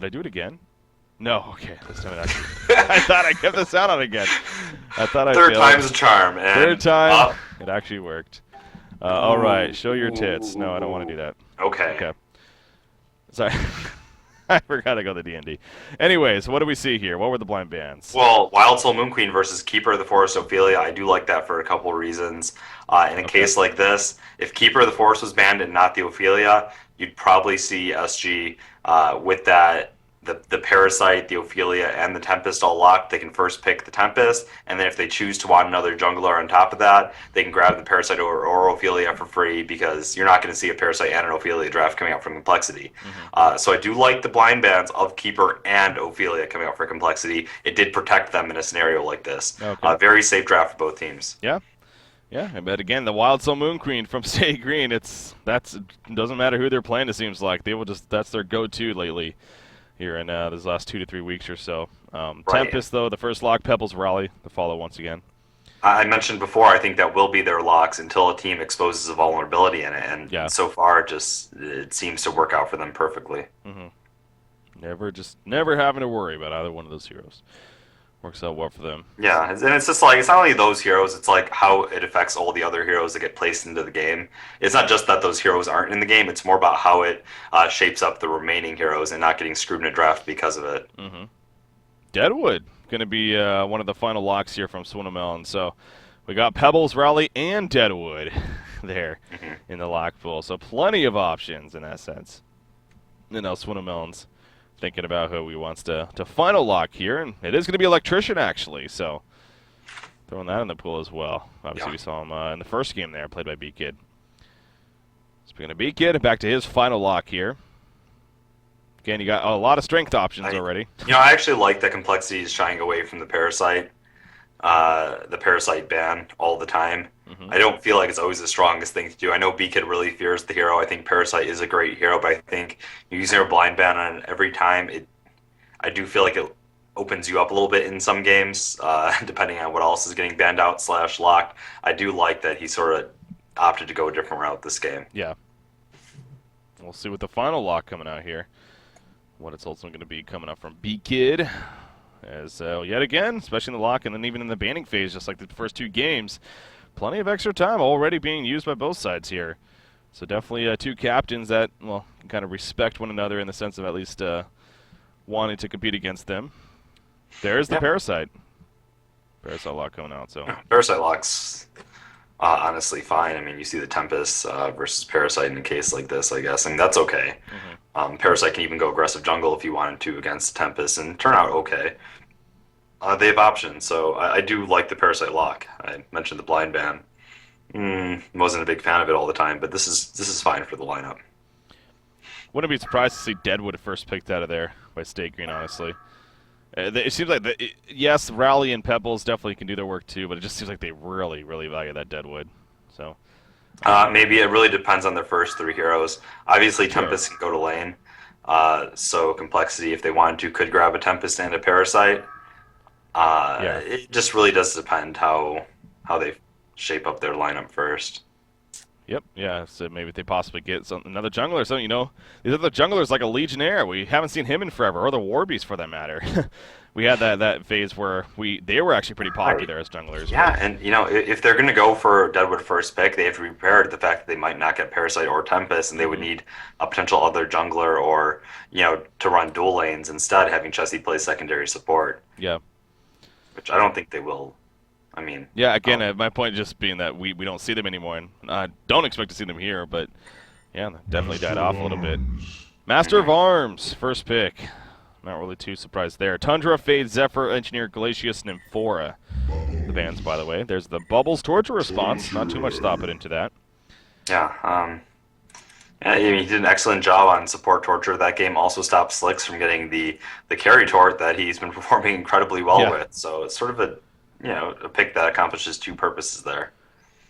Did I do it again? No, okay. This time it actually... I thought I kept the sound on again. I thought I Third failed. time's a charm. Third And time, it actually worked. All right, show your tits. No, I don't want to ooh, do that. okay. Okay. Sorry. I forgot to go to D&D. Anyways, what do we see here? What were the blind bands? Well, Wild Soul Moon Queen versus Keeper of the Forest Ophelia, I do like that for a couple reasons. In a Okay. case like this, if Keeper of the Forest was banned and not the Ophelia, you'd probably see SG with that the Parasite, the Ophelia, and the Tempest all locked. They can first pick the Tempest, and then if they choose to want another jungler on top of that, they can grab the Parasite or Ophelia for free because you're not going to see a Parasite and an Ophelia draft coming out from Complexity. So I do like the blind bans of Keeper and Ophelia coming out for Complexity. It did protect them in a scenario like this. Okay. Very safe draft for both teams. Yeah. Yeah, but again, the Wild Soul Moon Queen from Stay Green, doesn't matter who they're playing, it seems like. That's their go-to lately here in these last 2 to 3 weeks or so. Right. Tempest, though, the first lock, Pebbles Rally, the follow once again. I mentioned before, I think that will be their locks until a team exposes a vulnerability in it, and Yeah. so far, it seems to work out for them perfectly. Never having to worry about either one of those heroes. Works out well for them. Yeah, and it's just like, it's not only those heroes, it's like how it affects all the other heroes that get placed into the game. It's not just that those heroes aren't in the game, it's more about how it shapes up the remaining heroes and not getting screwed in a draft because of it. Deadwood going to be one of the final locks here from Swinnamelon. So we got Pebbles, Rally, and Deadwood there in the lock pool. So plenty of options in that sense. And now Swinnamelon's thinking about who he wants to final lock here, and it is going to be Electrician actually. So throwing that in the pool as well. Obviously, we saw him in the first game there, played by B-Kid. Speaking of B-Kid, back to his final lock here. Again, you got a lot of strength options already. I actually like that Complexity is shying away from the Parasite ban all the time. I don't feel like it's always the strongest thing to do. I know B-Kid really fears the hero. I think Parasite is a great hero, but I think using a blind ban on every time, I do feel like it opens you up a little bit in some games, depending on what else is getting banned out / locked. I do like that he sort of opted to go a different route this game. Yeah. We'll see what the final lock coming out here. What it's also going to be coming up from B-Kid. As yet again, especially in the lock and then even in the banning phase, just like the first 2 games, plenty of extra time already being used by both sides here. So definitely 2 captains that, well, can kind of respect one another in the sense of at least wanting to compete against them. There's the Parasite. Parasite lock coming out. So Parasite lock's honestly fine. I mean, you see the Tempest versus Parasite in a case like this, I guess, and that's okay. Parasite can even go aggressive jungle if you wanted to against Tempest and turn out okay. They have options, so I do like the Parasite lock. I mentioned the blind ban. Wasn't a big fan of it all the time, but this is fine for the lineup. Wouldn't be surprised to see Deadwood first picked out of there by State Green, honestly. It seems like, yes, Rally and Pebbles definitely can do their work too, but it just seems like they really, really value that Deadwood. So maybe it really depends on their first 3 heroes. Obviously, Tempest can go to lane, so Complexity, if they wanted to, could grab a Tempest and a Parasite. It just really does depend how they shape up their lineup first. Yep, yeah, so maybe if they possibly get another jungler or something, these other junglers like a Legionnaire, we haven't seen him in forever, or the Warbeast for that matter. We had that phase where they were actually pretty popular as junglers. Yeah, and if they're going to go for Deadwood first pick, they have to be prepared to the fact that they might not get Parasite or Tempest, and they would need a potential other jungler or to run dual lanes instead, having Chessie play secondary support. Yeah, which I don't think they will. I mean, yeah. Again, my point just being that we don't see them anymore, and I don't expect to see them here. But yeah, definitely died off a little bit. Master of Arms, first pick. Not really too surprised there. Tundra, Fade, Zephyr, Engineer, Glacius, Nymphora. The bans, by the way. There's the Bubbles Torture response. Not too much thought put into that. Yeah, he did an excellent job on support Torture. That game also stopped Slicks from getting the carry tort that he's been performing incredibly well with. So it's sort of a pick that accomplishes 2 purposes there.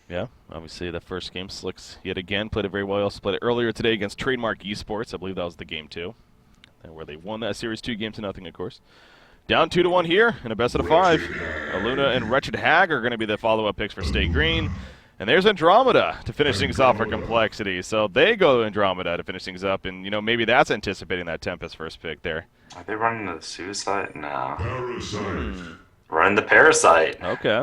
Yeah, obviously the first game, Slicks yet again played it very well. He also played it earlier today against Trademark Esports. I believe that was the game 2. Where they won that series 2-0, of course. Down 2-1 here in a best of 5. Aluna and Wretched Hag are going to be the follow-up picks for State Green. And there's Andromeda to finish things off for Complexity. So they go to Andromeda to finish things up, and maybe that's anticipating that Tempest first pick there. Are they running the Suicide? No. Parasite. Running the Parasite. Okay.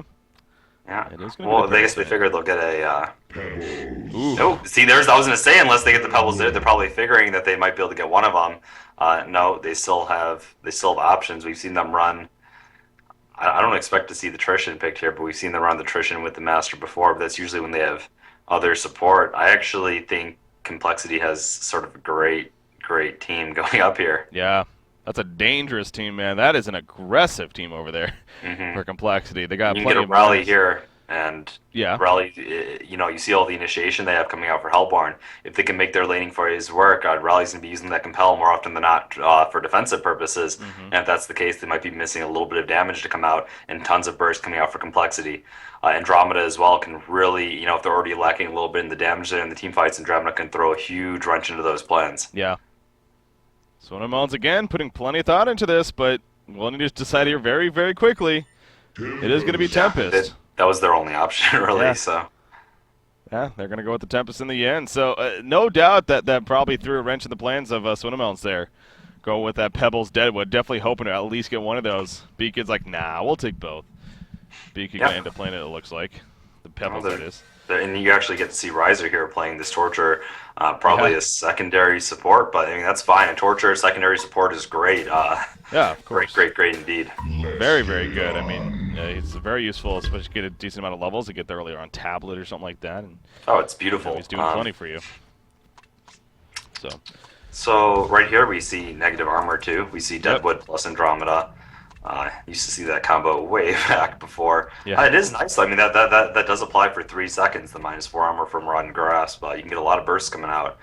Yeah. It is gonna Well, be the I guess they Parasite. figure they'll get a. Pebbles. No, see, I was gonna say unless they get the Pebbles, they're probably figuring that they might be able to get one of them. No, they still have options. We've seen them run. I don't expect to see the Trishan picked here, but we've seen them run the Trishan with the Master before. But that's usually when they have other support. I actually think Complexity has sort of a great team going up here. Yeah. That's a dangerous team, man. That is an aggressive team over there for Complexity. They got You can plenty get a of Rally miners. here, and Rally, you see all the initiation they have coming out for Hellborn. If they can make their laning phase work, Rally's going to be using that Compel more often than not for defensive purposes. And if that's the case, they might be missing a little bit of damage to come out and tons of burst coming out for Complexity. Andromeda as well can really, if they're already lacking a little bit in the damage there in the team fights, Andromeda can throw a huge wrench into those plans. Yeah. Swinemelons again putting plenty of thought into this, but we'll need to decide here very, very quickly. It is going to be Tempest. That was their only option, really. Yeah. So. Yeah, they're going to go with the Tempest in the end. So no doubt that probably threw a wrench in the plans of Swinemelons there. Go with that Pebbles Deadwood. Definitely hoping to at least get one of those. B-Kid's like, nah, we'll take both. B-Kid going to end up playing it looks like. The Pebbles, that is. And you actually get to see Riser here playing this Torture, probably a secondary support, but I mean that's fine. And Torture secondary support is great. Yeah, of course. Great indeed. Very, very good. I mean, it's very useful, especially to get a decent amount of levels to get there earlier on tablet or something like that. And, oh, it's beautiful. he's doing plenty for you. So right here we see negative armor too. We see Deadwood plus Andromeda. Used to see that combo way back before. Yeah. It is nice. I mean, that does apply for 3 seconds, the -4 armor from Rotten Grasp. You can get a lot of bursts coming out.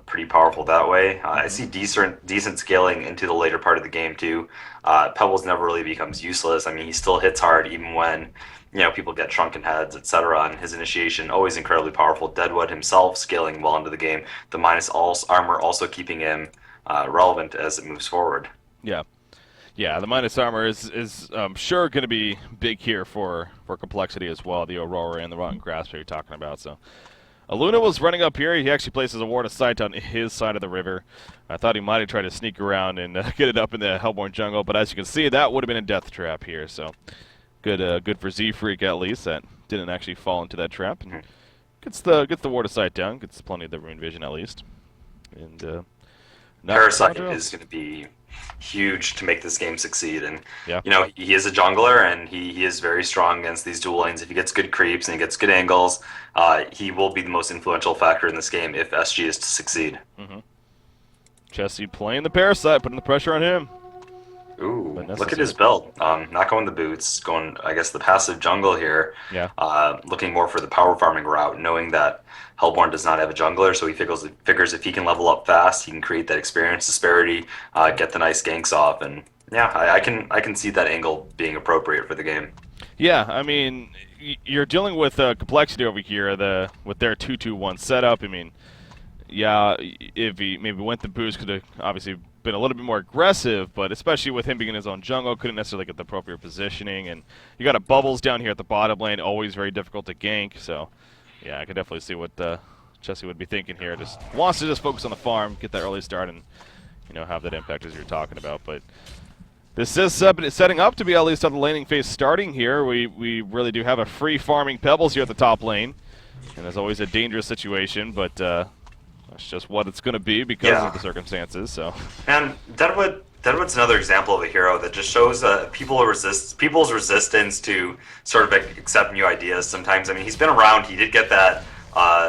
Pretty powerful that way. I see decent scaling into the later part of the game too. Pebbles never really becomes useless. I mean, he still hits hard even when people get shrunken heads, etc. And his initiation always incredibly powerful. Deadwood himself scaling well into the game. The -armor also keeping him relevant as it moves forward. Yeah. Yeah, the minus armor is sure going to be big here for Complexity as well, the Aurora and the Rotten Grasp that you're talking about. So, Aluna was running up here. He actually places a ward of sight on his side of the river. I thought he might have tried to sneak around and get it up in the Hellborn jungle, but as you can see, that would have been a death trap here. So, good for Z-Freak at least. That didn't actually fall into that trap. And gets the ward of sight down. Gets plenty of the rune vision at least. And Parasite is going to be huge to make this game succeed, and yeah. He is a jungler and he is very strong against these dual lanes. If he gets good creeps and he gets good angles, he will be the most influential factor in this game if SG is to succeed. Chessie playing the Parasite, putting the pressure on him. Ooh, look at his build. Not going the boots, going, I guess, the passive jungle here. Yeah. Looking more for the power farming route, knowing that Hellborn does not have a jungler, so he figures if he can level up fast, he can create that experience disparity, get the nice ganks off, and yeah, I can see that angle being appropriate for the game. Yeah, I mean, you're dealing with Complexity over here with their 2-2-1 setup. I mean, yeah, if he maybe went the boost, could have obviously been a little bit more aggressive, but especially with him being in his own jungle, couldn't necessarily get the appropriate positioning. And you got a Bubbles down here at the bottom lane, always very difficult to gank. So, yeah, I could definitely see what Chessie would be thinking here. Just wants to just focus on the farm, get that early start, and have that impact as you're talking about. But this is setting up to be at least on the laning phase starting here. We really do have a free farming Pebbles here at the top lane, and there's always a dangerous situation, but that's just what it's going to be because of the circumstances. So, and Deadwood's another example of a hero that just shows people's resistance to sort of accept new ideas. Sometimes, I mean, he's been around. He did get that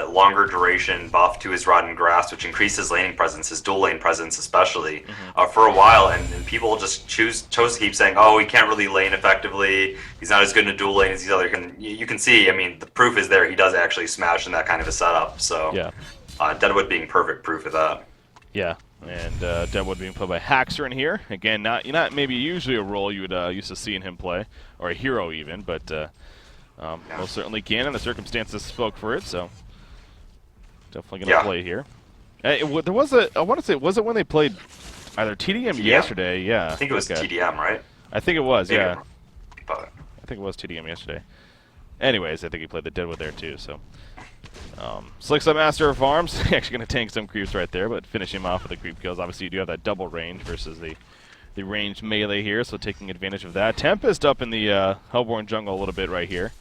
longer duration buff to his Rotten Grasp, which increased his laning presence, his dual lane presence especially, for a while. And people just chose to keep saying, "Oh, he can't really lane effectively. He's not as good in a dual lane as these other." You can see. I mean, the proof is there. He does actually smash in that kind of a setup. So yeah. Deadwood being perfect proof of that. Yeah, and Deadwood being played by Haxer in here. Again, not maybe usually a role you would used to seeing him play, or a hero even, but most certainly can, and the circumstances spoke for it, so definitely going to play here. There was I want to say, was it when they played either TDM yesterday? Yeah. I think it was TDM, right? I think it was, Maybe. yeah. But I think it was TDM yesterday. Anyways, I think he played the Deadwood there too, so. Slick's a Master of Arms. Actually going to tank some creeps right there, but finish him off with the creep kills. Obviously, you do have that double range versus the ranged melee here, so taking advantage of that. Tempest up in the Hellborn jungle a little bit right here.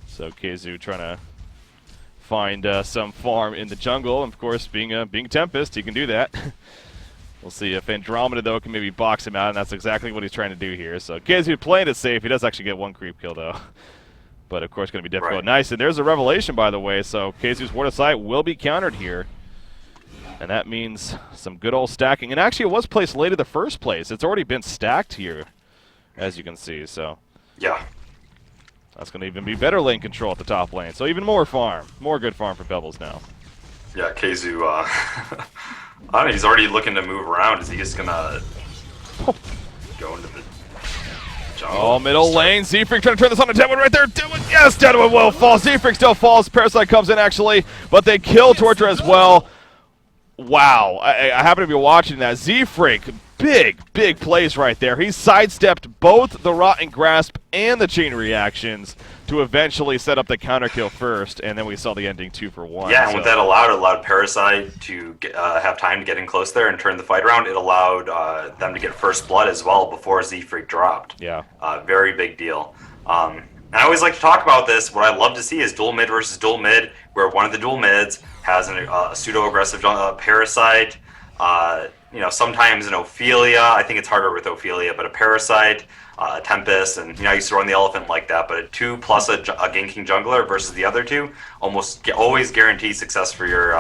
So KZoo trying to find some farm in the jungle. Of course, being Tempest, he can do that. We'll see if Andromeda, though, can maybe box him out, and that's exactly what he's trying to do here. So KZoo playing it safe. He does actually get one creep kill, though. But, of course, going to be difficult. Right. Nice, and there's a revelation, by the way. So KZoo's Ward of Sight will be countered here. And that means some good old stacking. And actually, it was placed late in the first place. It's already been stacked here, as you can see. So Yeah. that's going to even be better lane control at the top lane. So even more farm. More good farm for Pebbles now. Yeah, KZoo, I don't know, he's already looking to move around. Is he just gonna go into the jungle? Oh, middle lane. Z-Freak trying to turn this on to Deadwood right there. Deadwood, yes, Deadwood will fall. Z-Freak still falls. Parasite comes in, actually, but they kill Torture as well. Wow, I happen to be watching that. Z-Freak, big plays right there. He sidestepped both the Rotten Grasp and the chain reactions to eventually set up the counter kill first, and then we saw the ending 2 for 1. Yeah, and so. what that allowed, it allowed Parasite to have time to get in close there and turn the fight around. It allowed them to get first blood as well before Z-Freak dropped. Yeah. Very big deal. And I always like to talk about this. What I love to see is dual mid versus dual mid, where one of the dual mids has a pseudo-aggressive Parasite. You know, sometimes an Ophelia. I think it's harder with Ophelia, but a Parasite, a Tempest, and I used to run the Elephant like that. But a 2 plus a ganking jungler versus the other 2 always guarantees success for your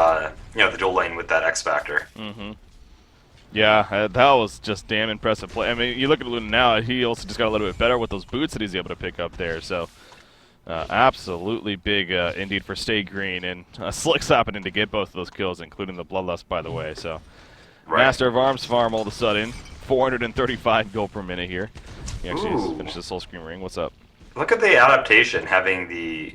the dual lane with that X factor. Mm-hmm. Yeah, that was just damn impressive play. I mean, you look at Luna now, he also just got a little bit better with those boots that he's able to pick up there. So, absolutely big indeed for Stay Green. And Slick's happening to get both of those kills, including the Bloodlust, by the way. So, Right. Master of Arms farm all of a sudden. 435 gold per minute here. He actually just Ooh. finished the Soul Scream ring. What's up? Look at the adaptation, having the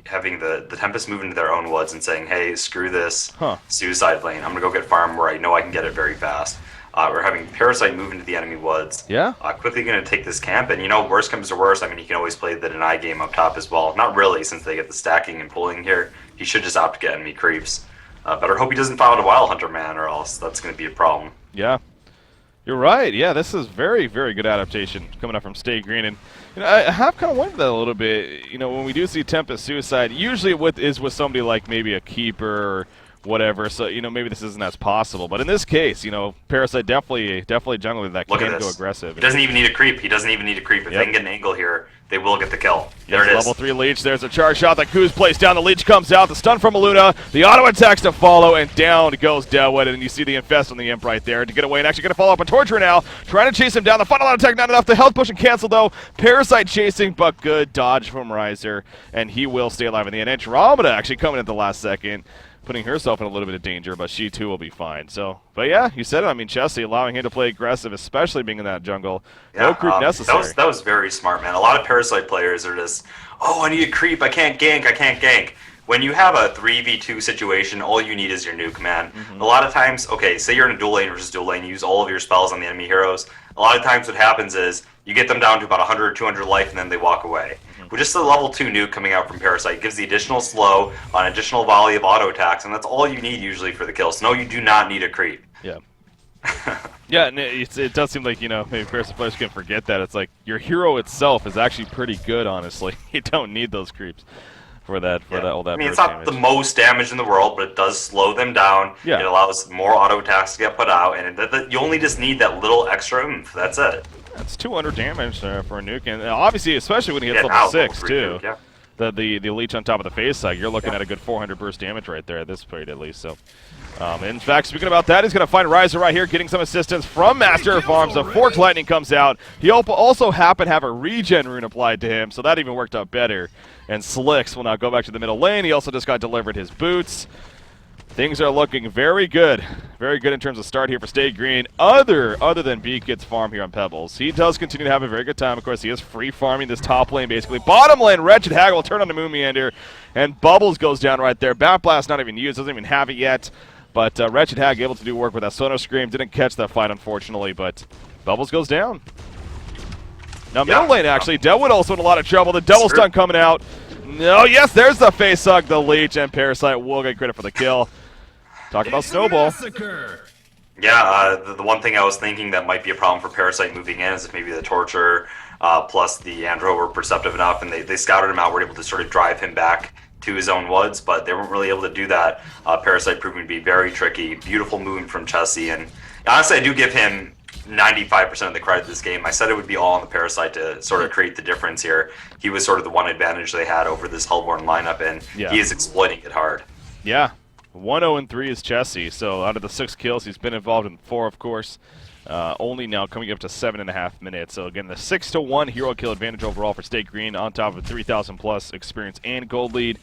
Tempest move into their own woods and saying, "Hey, screw this suicide lane. I'm gonna go get farm where I know I can get it very fast." We're having Parasite move into the enemy woods. Yeah. Quickly gonna take this camp, and worst comes to worst. I mean, he can always play the deny game up top as well. Not really, since they get the stacking and pulling here. He should just opt to get enemy creeps. Better hope he doesn't foul a Wild Hunter man, or else that's gonna be a problem. Yeah. You're right. Yeah, this is very good adaptation coming up from Stay Green. And I have kind of wondered that a little bit. When we do see Tempest Suicide, usually it is with somebody like maybe a Keeper or whatever. So, maybe this isn't as possible. But in this case, Parasite definitely jungler that Look can at go this. aggressive. He doesn't even need a creep. If Yep. they can get an angle here, they will get the kill. There it is. Level 3 leech. There's a charge shot that Koo's placed down. The leech comes out. The stun from Luna. The auto attacks to follow, and down goes Deadwood. And you see the infest on the imp right there to get away. And actually going to follow up on Torture now. Trying to chase him down. The final auto attack not enough. The health push and cancel though. Parasite chasing, but good dodge from Riser, and he will stay alive in the end. Andromeda actually coming at the last second, putting herself in a little bit of danger, but she too will be fine. So, but yeah, you said it. I mean, Chessie allowing him to play aggressive, especially being in that jungle. No creep necessary. That was very smart, man. A lot of Parasite players are just, I need a creep. I can't gank. When you have a 3v2 situation, all you need is your nuke, man. Mm-hmm. A lot of times, say you're in a dual lane versus dual lane, you use all of your spells on the enemy heroes. A lot of times what happens is you get them down to about 100 or 200 life, and then they walk away. With just the level 2 nuke coming out from Parasite, gives the additional slow, an additional volley of auto attacks, and that's all you need usually for the kill. So no, you do not need a creep. Yeah. Yeah, and it does seem like, maybe Parasite players can forget that. It's like your hero itself is actually pretty good, honestly. You don't need those creeps for all that I mean, it's burst not damage. the most damage in the world, but it does slow them down. Yeah. It allows more auto attacks to get put out, and you only just need that little extra oomph. That's it. That's 200 damage for a nuke, and obviously, especially when he hits now level 6 level 3 too. nuke, yeah. The leech on top of the face side, you're looking at a good 400 burst damage right there at this point, at least. So, in fact, speaking about that, he's going to find Riser right here, getting some assistance from Master of Arms. A Forked Lightning comes out. He also happened to have a regen rune applied to him, so that even worked out better. And Slicks will now go back to the middle lane. He also just got delivered his boots. Things are looking very good in terms of start here for Stay Green. Other than Beak gets farm here on Pebbles. He does continue to have a very good time. Of course, he is free farming this top lane, basically. Bottom lane, Wretched Hag will turn on the Moon Meander, and Bubbles goes down right there. Bat Blast not even used, doesn't even have it yet. But Wretched Hag able to do work with that Sono Scream. Didn't catch that fight, unfortunately, but Bubbles goes down. Now, middle lane, actually. Deadwood also in a lot of trouble. The double stun coming out. No, yes, there's the face hug. The Leech and Parasite will get credit for the kill. Talk about Snowball. Yeah, the one thing I was thinking that might be a problem for Parasite moving in is if maybe the Torture plus the Andro were perceptive enough and they scouted him out, were able to sort of drive him back to his own woods, but they weren't really able to do that. Parasite proving to be very tricky. Beautiful movement from Chessie, and honestly, I do give him 95% of the credit this game. I said it would be all on the Parasite to sort of create the difference here. He was sort of the one advantage they had over this Hellborn lineup, and he is exploiting it hard. Yeah. 1-0-3 is Chessie, so out of the 6 kills, he's been involved in 4, of course. Only now coming up to 7.5 minutes. So again, the 6-1 hero kill advantage overall for State Green, on top of a 3,000 plus experience and gold lead.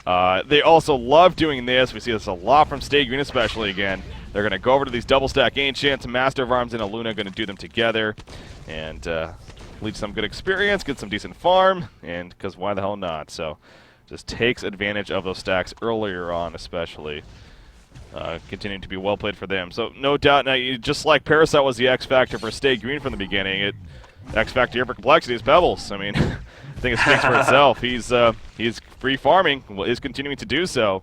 They also love doing this. We see this a lot from State Green, especially again. They're going to go over to these double stack Ancients, Master of Arms, and Aluna, going to do them together, and lead some good experience, get some decent farm, and because why the hell not? So just takes advantage of those stacks earlier on, especially. Continuing to be well played for them. So no doubt, now just like Parasite was the X factor for State Green from the beginning, X factor here for Complexity is Pebbles. I mean, I think it speaks for itself. He's free farming, is continuing to do so.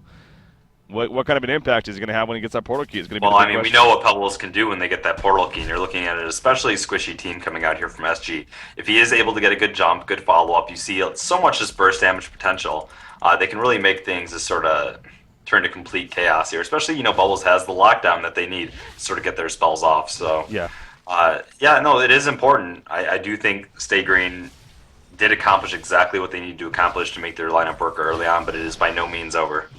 What kind of an impact is he going to have when he gets that portal key? Is going to be well, I mean, we know what Pebbles can do when they get that portal key, and you're looking at it, especially squishy team coming out here from SG. If he is able to get a good jump, good follow-up, you see so much just burst damage potential. They can really make things just sort of turn to complete chaos here, especially, Bubbles has the lockdown that they need to sort of get their spells off. So, no, it is important. I do think Stay Green did accomplish exactly what they need to accomplish to make their lineup work early on, but it is by no means over.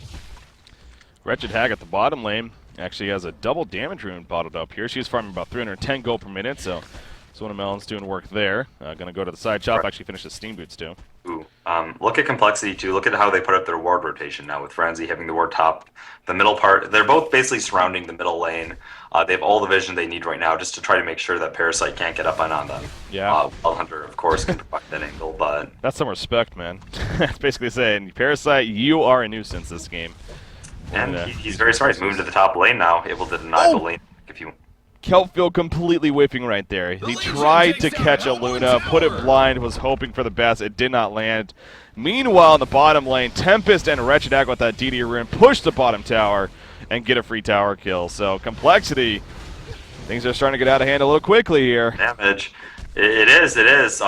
Wretched Hag at the bottom lane actually has a double damage rune bottled up here. She's farming about 310 gold per minute, so Melon's doing work there. Going to go to the side shop, actually finish the Steam Boots too. Ooh. Look at Complexity too. Look at how they put up their ward rotation now with Frenzy having the ward top, the middle part. They're both basically surrounding the middle lane. They have all the vision they need right now just to try to make sure that Parasite can't get up on them. Yeah. Wild Hunter, of course, can provide that angle, but that's some respect, man. That's basically saying, Parasite, you are a nuisance this game. And he's very smart. He's moving to the top lane now, able to deny the lane if you. Kelpfield completely whiffing right there. He tried to catch a Luna, put it blind, was hoping for the best. It did not land. Meanwhile, in the bottom lane, Tempest and Wretched Hag with that DD rune push the bottom tower and get a free tower kill. So Complexity, things are starting to get out of hand a little quickly here. Damage. It is.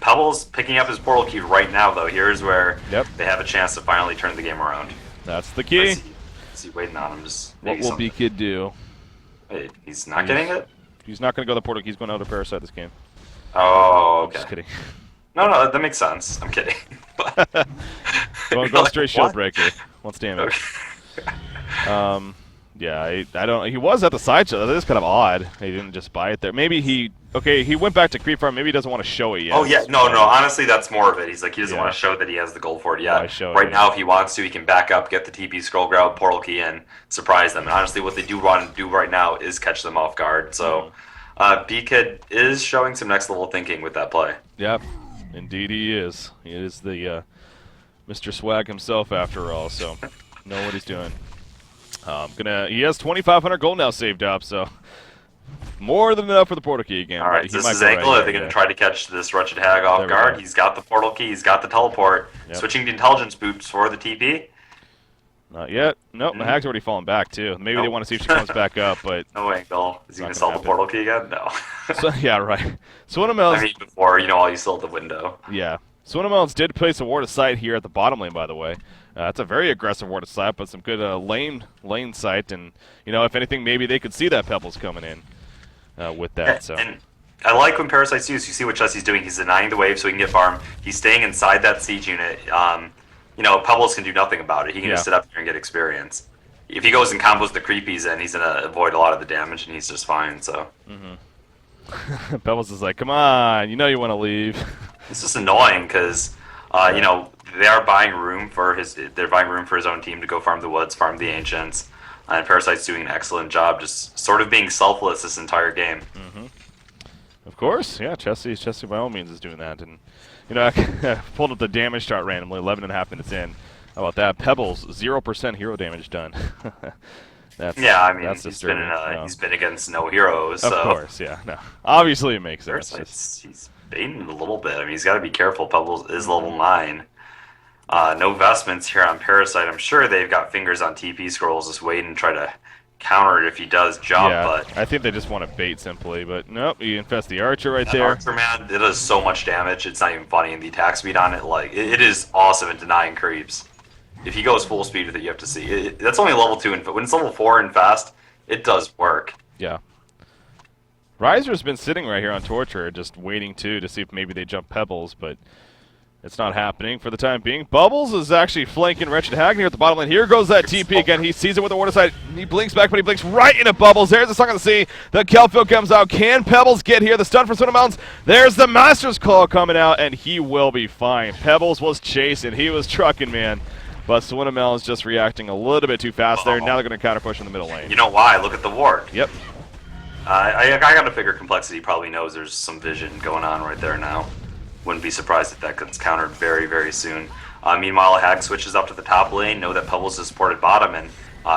Pebbles picking up his portal key right now, though. Here's where they have a chance to finally turn the game around. That's the key. Is he waiting on him? What will B-Kid do? Wait, he's not getting it? He's not going to go to the portal key. He's going out to Parasite this game. Oh, okay. Just kidding. No, that makes sense. I'm kidding. Go straight shield breaker. Wants damage. Okay. Yeah, I don't. He was at the side show. That is kind of odd. He didn't just buy it there. Maybe he went back to creep farm. Maybe he doesn't want to show it yet. Oh yeah, no. Honestly, that's more of it. He's like, he doesn't want to show that he has the gold for it yet. Right now, if he wants to, he can back up, get the TP scroll grab, portal key, and surprise them. And honestly, what they do want to do right now is catch them off guard. So, B-Kid is showing some next level thinking with that play. Yep, indeed he is. He is the Mr. Swag himself, after all. So, know what he's doing. He has 2,500 gold now saved up, so more than enough for the portal key again. All right, this is angle. Are they going to try to catch this Wretched Hag off guard? He's got the portal key. He's got the teleport. Switching to intelligence boots for the TP. Not yet. Nope, the Hag's already fallen back too. Maybe they want to see if she comes back up, but no angle. Is he going to sell the portal key again? No. So, yeah, right. Swinamel's. I mean, before while you still at the window. Yeah. Swinamel's did place a ward of sight here at the bottom lane, by the way. It's a very aggressive ward of sight, but some good lane sight, and if anything, maybe they could see that Pebbles coming in with that. So. And I like when Parasite's used. You see what Chessie's doing. He's denying the wave so he can get farm. He's staying inside that siege unit. Pebbles can do nothing about it. He can just sit up there and get experience. If he goes and combos the creepies, then he's gonna avoid a lot of the damage, and he's just fine. So. Pebbles is like, come on, you want to leave. It's just annoying because, they are buying room for his own team to go farm the woods, farm the ancients, and Parasite's doing an excellent job, just sort of being selfless this entire game. Of course, yeah. Chessie by all means is doing that, and I pulled up the damage chart randomly, 11.5 minutes in. How about that? Pebbles, 0% hero damage done. That's he's been against no heroes. So. Of course, yeah. No, obviously it makes sense. He's baiting a little bit. I mean, he's got to be careful. Pebbles is level 9. No vestments here on Parasite. I'm sure they've got fingers on TP scrolls just waiting to try to counter it if he does jump, Yeah, but I think they just want to bait simply, but nope, you infest the archer right that there. Archer, man, it does so much damage, it's not even funny, and the attack speed on it, like, it is awesome at denying creeps. If he goes full speed with it, you have to see. That's only level 2, and when it's level 4 and fast, it does work. Yeah. Riser's been sitting right here on Torture, just waiting to see if maybe they jump Pebbles, but it's not happening for the time being. Bubbles is actually flanking Wretched Hag here at the bottom lane. Here goes that TP again. He sees it with the water side. He blinks back, but he blinks right into Bubbles. There's the Song of the Sea. The Kelfield comes out. Can Pebbles get here? The stun from Swindle Mountains. There's the Master's Claw coming out, and he will be fine. Pebbles was chasing. He was trucking, man. But Swindle is just reacting a little bit too fast there. Now they're going to counter push in the middle lane. You know why? Look at the ward. Yep. I got to figure Complexity probably knows there's some vision going on right there now. Wouldn't be surprised if that gets countered very, very soon. Meanwhile, Hag switches up to the top lane. Know that Pebbles is supported bottom and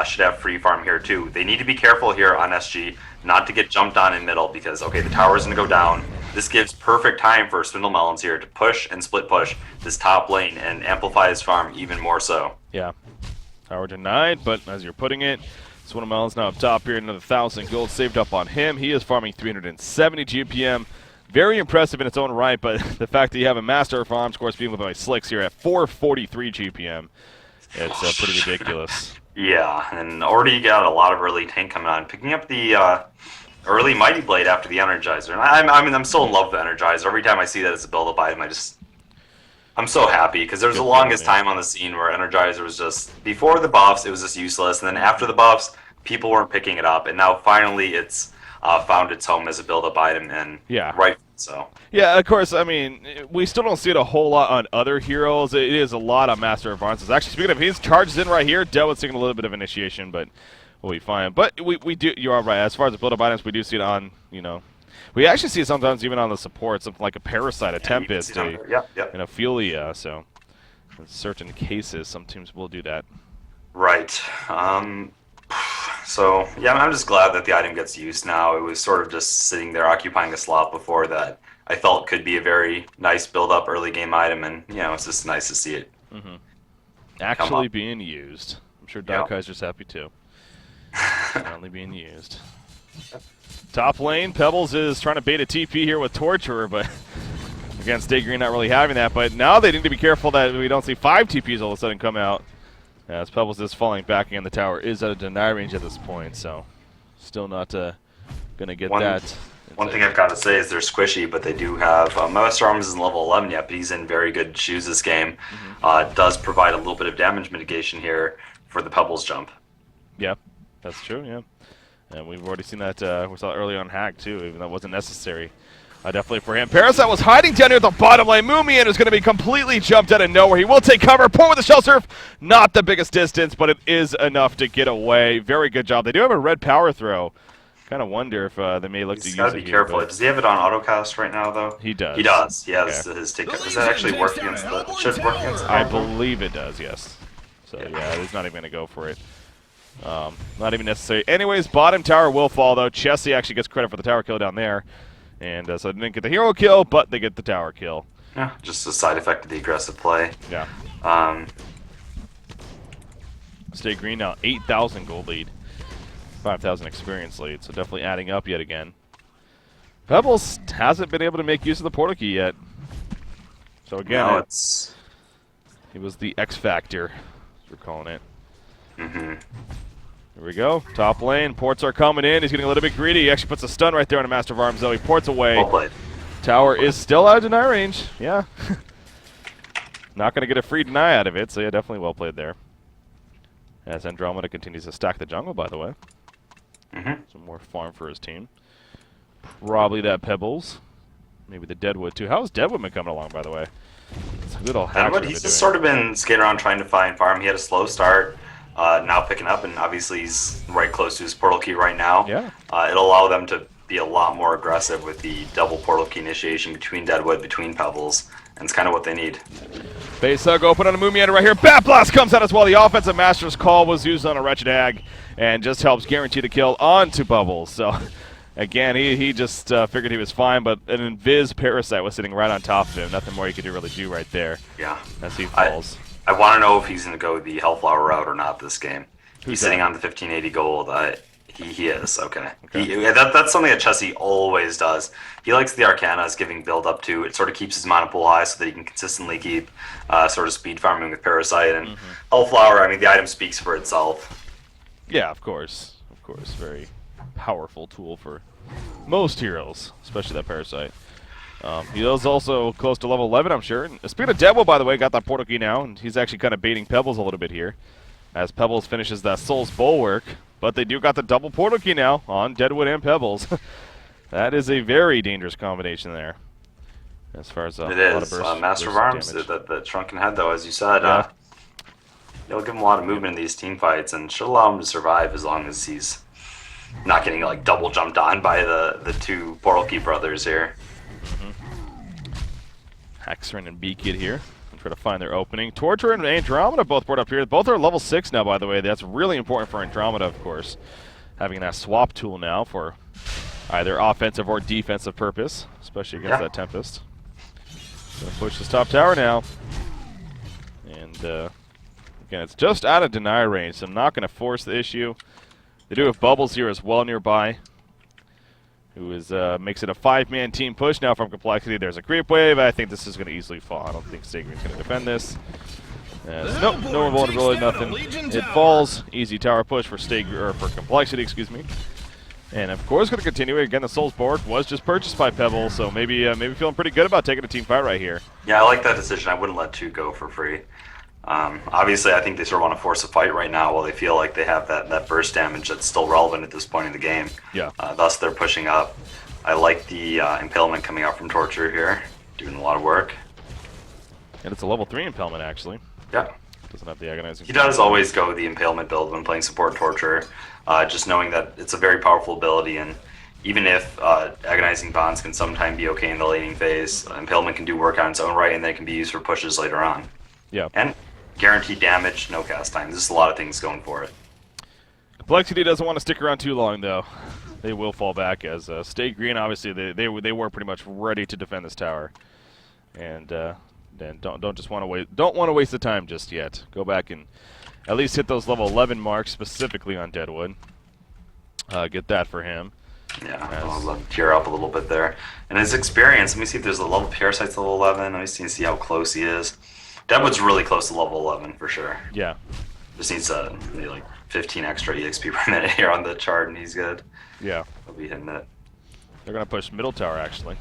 should have free farm here too. They need to be careful here on SG not to get jumped on in middle because, okay, the tower is going to go down. This gives perfect time for Swindle Melons here to push and split push this top lane and amplify his farm even more so. Yeah. Tower denied, but as you're putting it, Swindle Melons now up top here. Another 1,000 gold saved up on him. He is farming 370 GPM. Very impressive in its own right, but the fact that you have a master farm score being with my Slicks here at 443 GPM, it's pretty ridiculous. Yeah, and already got a lot of early tank coming on. Picking up the early Mighty Blade after the Energizer. And I'm still in love with the Energizer. Every time I see that as a build-up item, I'm so happy, because there was the longest time on the scene where Energizer was just, before the buffs, it was just useless, and then after the buffs, people weren't picking it up, and now finally it's found its home as a build-up item, and right, so. Yeah, of course, I mean, we still don't see it a whole lot on other heroes. It is a lot on Master of Arms. Actually, speaking of, he's charged in right here. Dead was taking a little bit of initiation, but we'll be fine. But we do, you are right, as far as the build-up items, we do see it on, we actually see it sometimes even on the support, something like a Parasite, a Tempest, an Ophelia, so in certain cases, some teams will do that. Right. So, yeah, I'm just glad that the item gets used now. It was sort of just sitting there occupying a slot before that I felt could be a very nice build-up early game item, and, it's just nice to see it actually being used. I'm sure Kaiser's happy too. Finally being used. Top lane, Pebbles is trying to bait a TP here with Torturer, but again, Stay Green not really having that. But now they need to be careful that we don't see 5 TPs all of a sudden come out. As Pebbles is falling back again, the tower is at a deny range at this point, so still not going to get that. One thing I've got to say is they're squishy, but they do have Master Arms isn't level 11 yet, but he's in very good shoes this game. Does provide a little bit of damage mitigation here for the Pebbles jump. Yeah, that's true, yeah. And we've already seen that, we saw it early on Hag too, even though it wasn't necessary. Definitely for him. Parasite was hiding down here at the bottom lane. Moomian is going to be completely jumped out of nowhere. He will take cover. Pour with the Shell Surf. Not the biggest distance, but it is enough to get away. Very good job. They do have a red power throw. Kind of wonder if they may look to use it. He's got to be careful. Does he have it on autocast right now, though? He does. He does. He has his take. Does that actually work against the? Should it work against the? I believe it does. Yes. So yeah, he's not even going to go for it. Not even necessary. Anyways, bottom tower will fall though. Chessie actually gets credit for the tower kill down there. And so they didn't get the hero kill, but they get the tower kill. Yeah, just a side effect of the aggressive play. Yeah. Stay Green now, 8,000 gold lead, 5,000 experience lead, so definitely adding up yet again. Pebbles hasn't been able to make use of the portal key yet. So again, no, it was the X Factor, as we're calling it. Here we go. Top lane. Ports are coming in. He's getting a little bit greedy. He actually puts a stun right there on a Master of Arms, though. He ports away. Well played. Tower is still out of deny range. Yeah. Not going to get a free deny out of it, so yeah, definitely well played there. As Andromeda continues to stack the jungle, by the way. Some more farm for his team. Probably that Pebbles. Maybe the Deadwood, too. How's Deadwood been coming along, by the way? It's a little hack. Deadwood, he's just sort of been skating around trying to find farm. He had a slow start. Now picking up, and obviously he's right close to his portal key right now. Yeah. It'll allow them to be a lot more aggressive with the double portal key initiation between Deadwood, between Pebbles, and it's kind of what they need. Base hug open on a Moomian right here. Bat Blast comes out as well. The offensive Master's Call was used on a Wretched Hag and just helps guarantee the kill onto Bubbles. So, again, he just figured he was fine, but an Invis Parasite was sitting right on top of him. Nothing more he could really do right there. Yeah. As he falls. I want to know if he's going to go the Hellflower route or not this game. Who's He's sitting that? on the 1580 gold. He is, okay. Okay. That's something that Chessie always does. He likes the Arcanas giving build up to. It sort of keeps his mana pool high so that he can consistently keep sort of speed farming with Parasite. And Hellflower, I mean, the item speaks for itself. Yeah, of course. Of course. Very powerful tool for most heroes, especially that Parasite. He is also close to level 11, I'm sure. And speaking of Deadwood, by the way, got that portal key now, and he's actually kind of baiting Pebbles a little bit here, as Pebbles finishes that Soul's Bulwark. But they do got the double portal key now on Deadwood and Pebbles. That is a very dangerous combination there, as far as It lot is. of burst, Master of burst Arms, damage. that Shrunken Head, though, as you said, Yeah. it'll give him a lot of movement in these team fights and should allow him to survive as long as he's not getting like double jumped on by the two Portal Key brothers here. Haxrin and B-Kid here. Try to find their opening. Torture and Andromeda both brought up here. Both are level 6 now, by the way. That's really important for Andromeda, of course. Having that swap tool now for either offensive or defensive purpose, especially against that Tempest. Gonna push this top tower now. And again, it's just out of deny range, so I'm not going to force the issue. They do have Bubbles here as well nearby, who is makes it a 5-man team push now from Complexity. There's a creep wave. I think this is going to easily fall. I don't think Stigrian's going to defend this. Nope, no vulnerability, nothing. It falls. Easy tower push for for Complexity, excuse me. And of course, going to continue. Again, the Soul's Bulwark was just purchased by Pebble, so maybe feeling pretty good about taking a team fight right here. Yeah, I like that decision. I wouldn't let 2 go for free. Obviously, I think they sort of want to force a fight right now while they feel like they have that burst damage that's still relevant at this point in the game. Yeah. Thus, they're pushing up. I like the Impalement coming out from Torture here, doing a lot of work. And it's a level 3 Impalement, actually. Yeah. Doesn't have the Agonizing. He does always go the Impalement build when playing support Torture, just knowing that it's a very powerful ability, and even if Agonizing Bonds can sometimes be okay in the laning phase, Impalement can do work on its own right, and then it can be used for pushes later on. Yeah. And guaranteed damage, no cast time. There's a lot of things going for it. Complexity doesn't want to stick around too long, though. They will fall back as Stay Green. Obviously, they were pretty much ready to defend this tower, and then don't want to waste the time just yet. Go back and at least hit those level 11 marks specifically on Deadwood. Get that for him. Yeah, I'll let him tear up a little bit there. And his experience. Let me see if there's a level Parasite's level 11. Let me see how close he is. Deadwood's really close to level 11 for sure. Yeah. Just needs maybe like 15 extra EXP per minute here on the chart, and he's good. Yeah. He'll be hitting it. They're going to push middle tower, actually.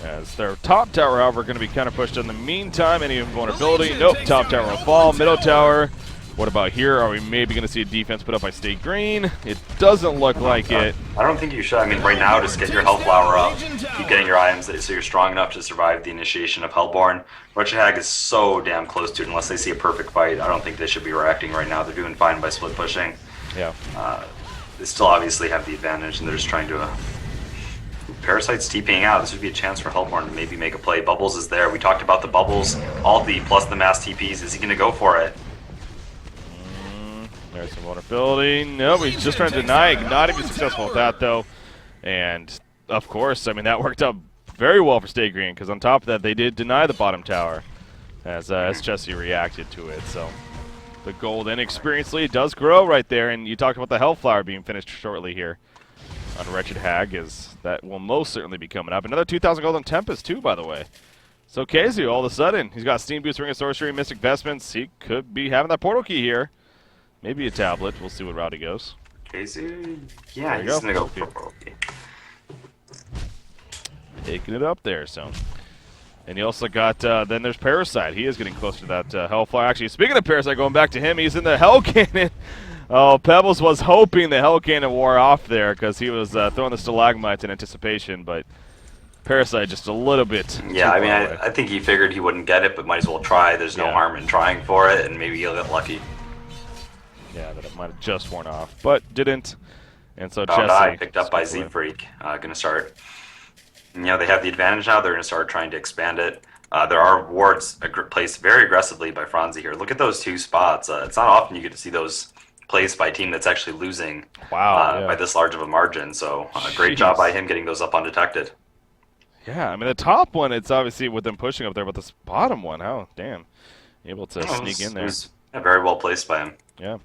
As their top tower, however, going to be kind of pushed in the meantime. Any vulnerability? Nope. Top tower will fall. Middle tower. What about here? Are we maybe going to see a defense put up by State Green? It doesn't look like it. I don't think you should. I mean, right now, just get your Hellflower up. Keep getting your items so you're strong enough to survive the initiation of Hellborn. Wretched Hag is so damn close to it. Unless they see a perfect fight, I don't think they should be reacting right now. They're doing fine by split pushing. Yeah. They still obviously have the advantage, and they're just trying to... Parasite's TPing out. This would be a chance for Hellborn to maybe make a play. Bubbles is there. We talked about the Bubbles, ulti, plus the mass TPs. Is he going to go for it? There's some vulnerability. No, he's just trying to deny. Not even successful with that, though. And, of course, I mean, that worked out very well for Stay Green, because on top of that, they did deny the bottom tower as Chessie reacted to it. So the gold inexperience lead does grow right there, and you talked about the Hellflower being finished shortly here on Wretched Hag, is that will most certainly be coming up. Another 2,000 gold on Tempest, too, by the way. So Kazu, all of a sudden, he's got Steam Boost, Ring of Sorcery, Mystic Vestments. He could be having that portal key here. Maybe a tablet. We'll see what route he goes. Casey? Yeah, he's going to go for Portal Key. Taking it up there, so. And you also got, then there's Parasite. He is getting closer to that Hellfire. Actually, speaking of Parasite, going back to him, he's in the Hell Cannon. Oh, Pebbles was hoping the Hell Cannon wore off there because he was throwing the Stalagmites in anticipation, but Parasite just a little bit. Yeah, I mean, I think he figured he wouldn't get it, but might as well try. There's no harm in trying for it, and maybe he'll get lucky. Yeah, that it might have just worn off, but didn't. And so Chessie picked up by Z-Freak, going to start. You know, they have the advantage now. They're going to start trying to expand it. There are wards placed very aggressively by Franzi here. Look at those 2 spots. It's not often you get to see those placed by a team that's actually losing by this large of a margin. So great job by him getting those up undetected. Yeah, I mean, the top one, it's obviously with them pushing up there, but this bottom one, oh, damn. able to sneak in there. It was very well placed by him. Yeah.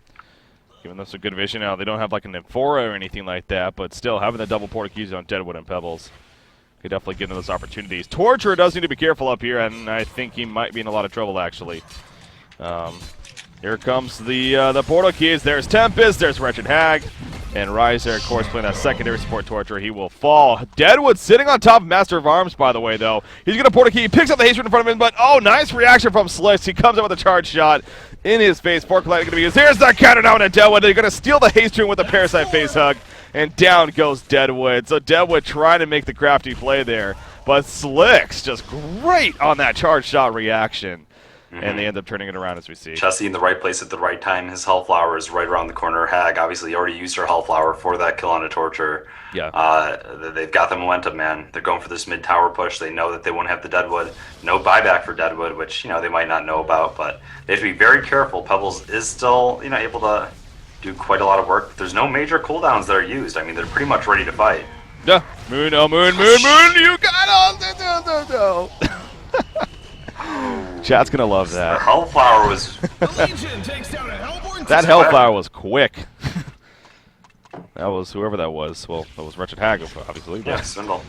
Giving them some good vision now. They don't have like an Amphora or anything like that, but still having the double Portuguese on Deadwood and Pebbles could definitely give them those opportunities. Torture does need to be careful up here, and I think he might be in a lot of trouble, actually. Here comes the Portuguese. There's Tempest. There's Wretched Hag. And Riser, of course, playing that secondary support Torture. He will fall. Deadwood sitting on top of Master of Arms, by the way, though. He's going to Portuguese. He picks up the haste in front of him, but, oh, nice reaction from Slicks. He comes up with a charge shot in his face. Fork Light going to be used. There's that counter down to Deadwood. They're going to steal the haste rune with the Parasite face hug. And down goes Deadwood. So Deadwood trying to make the crafty play there. But Slicks just great on that charge shot reaction. And they end up turning it around, as we see. Chessie in the right place at the right time. His Hellflower is right around the corner. Hag obviously already used her Hellflower for that kill on a Torture. Yeah. They've got the momentum, man. They're going for this mid-tower push. They know that they won't have the Deadwood. No buyback for Deadwood, which, they might not know about. But they have to be very careful. Pebbles is still, able to do quite a lot of work. There's no major cooldowns that are used. I mean, they're pretty much ready to fight. Yeah. Moon, oh, Moon, you got no. Chat's gonna love that. The Hellflower was... that Hellflower was quick. That was whoever that was. Well, that was Wretched Hag, obviously. Yeah, Swindle.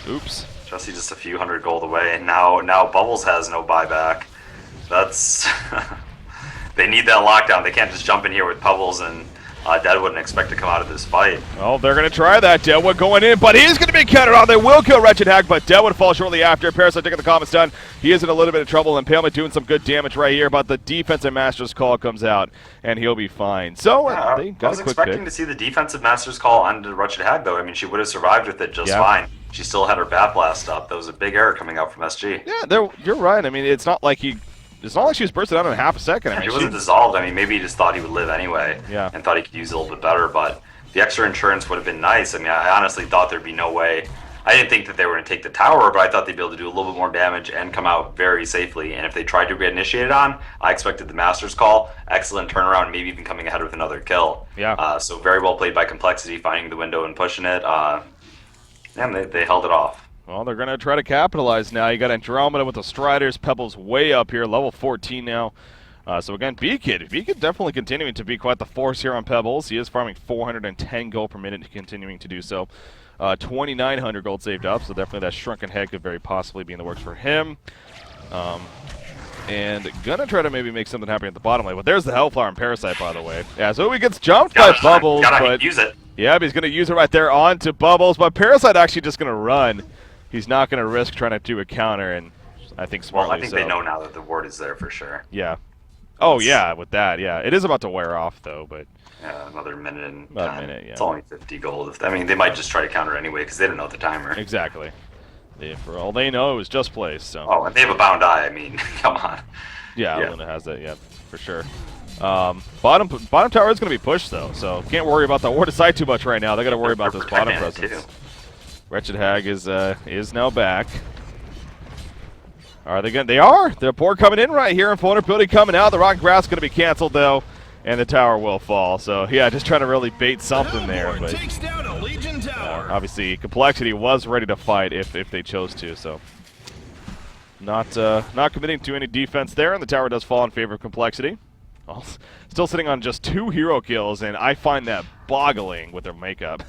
Oops. Chessie just a few hundred gold away. Now Bubbles has no buyback. That's... they need that lockdown. They can't just jump in here with Pebbles and Deadwood and expect to come out of this fight. Oh, they're going to try that. Deadwood going in, but he's going to be countered on. They will kill Wretched Hag, but Deadwood falls shortly after. Parasite taking the comments done. He is in a little bit of trouble, and Impalement doing some good damage right here, but the defensive Master's Call comes out, and he'll be fine. So they got I was a quick expecting pick. to see the defensive Master's Call onto Wretched Hag, though. I mean, she would have survived with it just fine. She still had her Bat Blast up. That was a big error coming out from SG. Yeah, you're right. I mean, it's not like she was bursting out in half a second. I mean, he wasn't dissolved. I mean, maybe he just thought he would live anyway. Yeah. And thought he could use it a little bit better. But the extra insurance would have been nice. I mean, I honestly thought there'd be no way. I didn't think that they were going to take the tower, but I thought they'd be able to do a little bit more damage and come out very safely. And if they tried to get initiated on, I expected the Master's Call. Excellent turnaround, maybe even coming ahead with another kill. Yeah. So very well played by Complexity, finding the window and pushing it. And they held it off. Well, they're going to try to capitalize now. You got Andromeda with the Striders. Pebbles way up here, level 14 now. So again, B-Kid definitely continuing to be quite the force here on Pebbles. He is farming 410 gold per minute, continuing to do so. 2,900 gold saved up, so definitely that Shrunken Head could very possibly be in the works for him. And gonna try to maybe make something happen at the bottom lane. But there's the Hellflower and Parasite, by the way. Yeah, so he gets jumped by Bubbles, but use it. Yeah, but he's gonna use it right there onto Bubbles. But Parasite actually just gonna run. He's not gonna risk trying to do a counter, and I think smartly Well, I think so. they know now that the ward is there for sure. Yeah. Oh yeah, with that, yeah. It is about to wear off though, but. Yeah, another minute and about a minute, yeah. It's only 50 gold. I mean, they might just try to counter anyway because they don't know the timer. Exactly. For all they know, it was just placed. So. Oh, and they have a bound eye. I mean, come on. Yeah, Luna has that. Yeah, for sure. Bottom tower is going to be pushed though, so can't worry about the ward side too much right now. They got to worry about this bottom presence. Wretched Hag is now back. Are they going? They are. The port coming in right here, and vulnerability coming out. The rock and grass is going to be canceled though. And the tower will fall. So, yeah, just trying to really bait something there. But obviously, Complexity was ready to fight if they chose to. So, not committing to any defense there. And the tower does fall in favor of Complexity. Still sitting on just 2 hero kills, and I find that boggling with their makeup.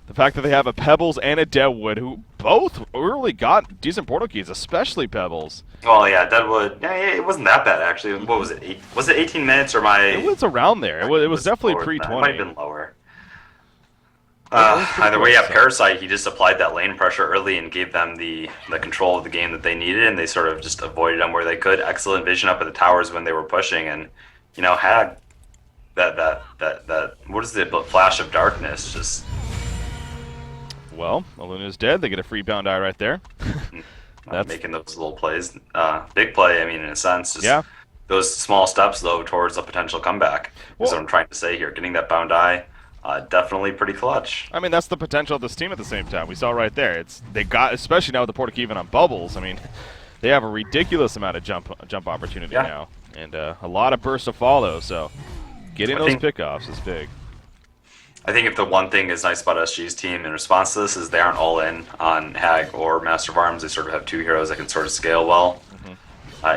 The fact that they have a Pebbles and a Deadwood, who both really got decent portal keys, especially Pebbles. Well, yeah, Deadwood. Yeah, it wasn't that bad actually. What was it? Was it 18 minutes or my? It was around there. It was definitely pre-20. It might have been lower. Either way, yeah, Parasite. He just applied that lane pressure early and gave them the control of the game that they needed, and they sort of just avoided them where they could. Excellent vision up at the towers when they were pushing, and had that what is the flash of darkness just. Well, Aluna's dead. They get a free bound eye right there. That's making those little plays. Big play, I mean, in a sense. Just yeah. Those small steps, though, towards a potential comeback. That's what I'm trying to say here. Getting that bound eye, definitely pretty clutch. I mean, that's the potential of this team at the same time. We saw right there. They got, especially now with the Portuguese on Bubbles, I mean, they have a ridiculous amount of jump opportunity now. And a lot of bursts to follow, so getting those pickoffs is big. I think if the one thing is nice about SG's team in response to this is they aren't all in on Hag or Master of Arms. They sort of have 2 heroes that can sort of scale well.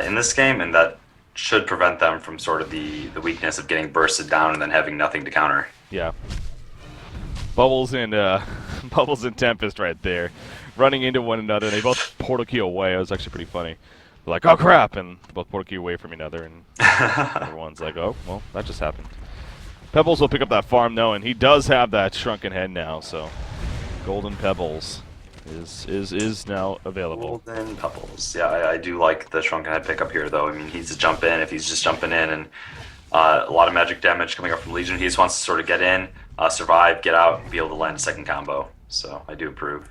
in this game, and that should prevent them from sort of the weakness of getting bursted down and then having nothing to counter. Yeah. Bubbles and Bubbles and Tempest right there, running into one another. They both portal key away. It was actually pretty funny. They're like, "Oh crap!" and both portal key away from each other, and everyone's like, "Oh, well, that just happened." Pebbles will pick up that farm though, and he does have that shrunken head now. So, Golden Pebbles is now available. Golden Pebbles. Yeah, I do like the shrunken head pickup here, though. I mean, he's a jump in if he's just jumping in, and a lot of magic damage coming up from Legion. He just wants to sort of get in, survive, get out, and be able to land a second combo. So I do approve.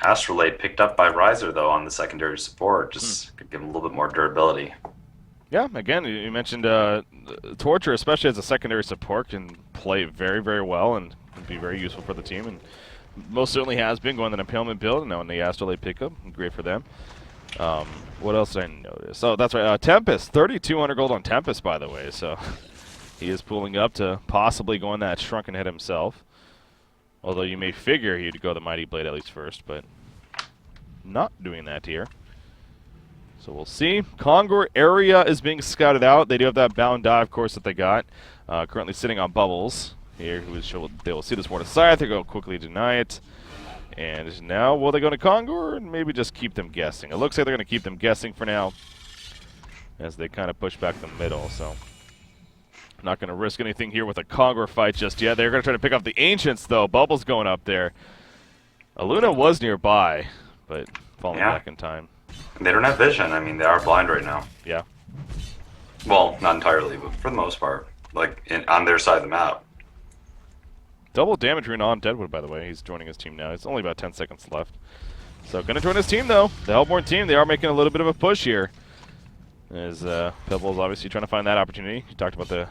Astrolabe picked up by Riser, though, on the secondary support. Just could give him a little bit more durability. Yeah, again, you mentioned Torture, especially as a secondary support, can play very, very well and be very useful for the team. And most certainly has been going the Impalement build, and now in the Astrolabe pickup. Great for them. What else did I notice? Oh, that's right. Tempest, 3,200 gold on Tempest, by the way. So he is pulling up to possibly go on that shrunken head himself. Although you may figure he'd go the Mighty Blade at least first, but not doing that here. So we'll see. Kongor area is being scouted out. They do have that bound die, of course, that they got. Currently sitting on Bubbles here. They will see this Mortar Scythe. They're going to quickly deny it. And now, will they go to Kongor and maybe just keep them guessing? It looks like they're going to keep them guessing for now as they kind of push back the middle. So not going to risk anything here with a Kongor fight just yet. They're going to try to pick off the Ancients, though. Bubbles going up there. Aluna was nearby, but falling back in time. They don't have vision. I mean, they are blind right now. Yeah. Well, not entirely, but for the most part. Like, on their side of the map. Double damage rune on Deadwood, by the way. He's joining his team now. It's only about 10 seconds left. So, going to join his team, though. The Hellborn team, they are making a little bit of a push here. As Pebbles obviously trying to find that opportunity. He talked about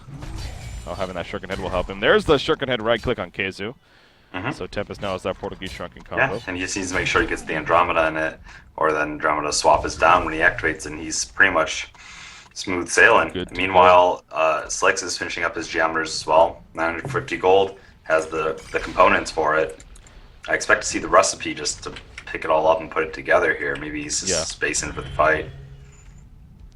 how having that Shuriken Head will help him. There's the Shuriken Head right-click on Keizu. So Tempest now has that Portal Key Shrunken combo. Yeah, and he just needs to make sure he gets the Andromeda in it, or then Andromeda swap is down when he activates, and he's pretty much smooth sailing. Meanwhile, Slicks is finishing up his geometers as well. 950 gold, has the components for it. I expect to see the recipe just to pick it all up and put it together here. Maybe he's just spacing for the fight.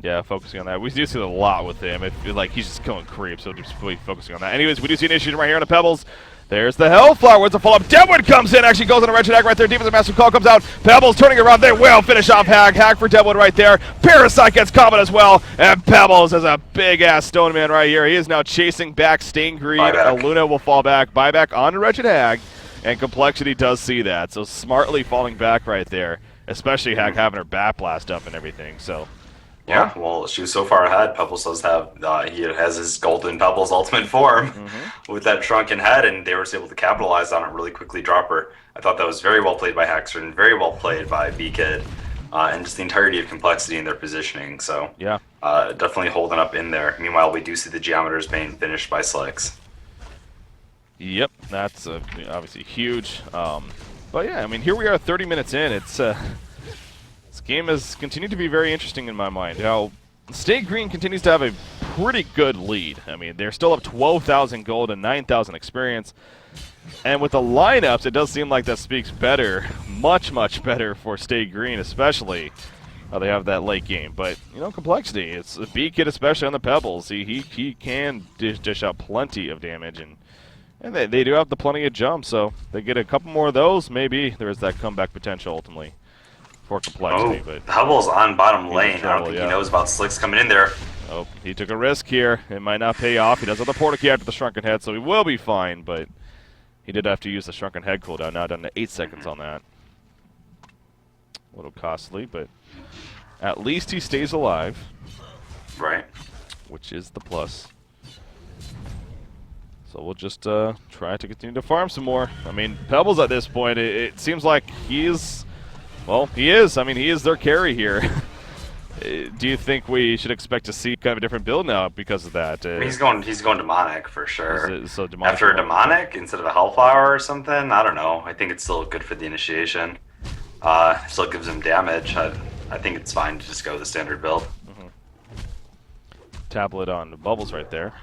Yeah, focusing on that. We do see it a lot with him. It feels like he's just killing creeps, so just really focusing on that. Anyways, we do see an issue right here on the Pebbles. There's the Hellflower. Where's the follow-up? Deadwood comes in. Actually goes on a wretched hag right there. Defensive Master Call comes out. Pebbles turning around. They will finish off Hag. Hag for Deadwood right there. Parasite gets combat as well. And Pebbles has a big-ass Stone Man right here. He is now chasing back Stain Greed. Aluna will fall back. Buyback on the wretched Hag. And Complexity does see that. So smartly falling back right there. Especially Hag having her Bat Blast up and everything. So... Yeah, well, she was so far ahead. Pebbles does have, he has his Golden Pebbles ultimate form with that shrunken head, and they were able to capitalize on it really quickly, drop her. I thought that was very well played by Hexer and very well played by B-Kid, and just the entirety of Complexity in their positioning. So, yeah, definitely holding up in there. Meanwhile, we do see the Geometers being finished by Slicks. Yep, that's obviously huge. But yeah, I mean, here we are 30 minutes in. It's... This game has continued to be very interesting in my mind. Now, State Green continues to have a pretty good lead. I mean, they're still up 12,000 gold and 9,000 experience. And with the lineups, it does seem like that speaks better, much, much better for State Green, especially how they have that late game. But, you know, Complexity, it's a B-Kid, especially on the Pebbles. He can dish out plenty of damage, and they do have the plenty of jumps, so they get a couple more of those, maybe there is that comeback potential ultimately. For Complexity, but Pebbles on bottom lane. I don't think he knows about Slicks coming in there. Oh, he took a risk here. It might not pay off. He does have the Portal Key after the Shrunken Head, so he will be fine, but he did have to use the Shrunken Head cooldown. Now down to 8 seconds on that. A little costly, but at least he stays alive. Right. Which is the plus. So we'll just try to continue to farm some more. I mean, Pebbles at this point, it seems like he's... Well, he is. I mean, he is their carry here. Do you think we should expect to see kind of a different build now because of that? I mean, he's going demonic for sure. So demonic after a demonic instead of a hellflower or something? I don't know. I think it's still good for the initiation. Still gives him damage. I think it's fine to just go the standard build. Tablet on the Bubbles right there.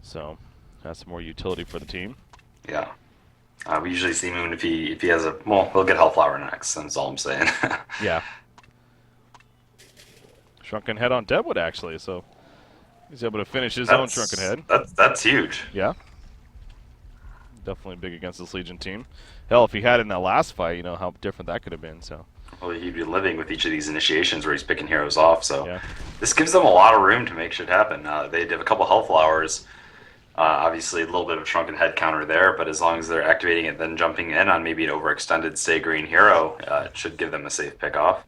So that's some more utility for the team. Yeah. We usually see Moon if he has a... Well, he'll get Hellflower next, that's all I'm saying. Yeah. Shrunken Head on Deadwood, actually, so he's able to finish his own Shrunken Head. That's huge. Yeah. Definitely big against this Legion team. Hell, if he had it in that last fight, you know how different that could have been. So. Well, he'd be living with each of these initiations where he's picking heroes off, so Yeah. this gives them a lot of room to make shit happen. They have a couple health flowers. Obviously, a little bit of a shrunken head counter there, but as long as they're activating it, then jumping in on maybe an overextended Stay Green hero, it should give them a safe pick off.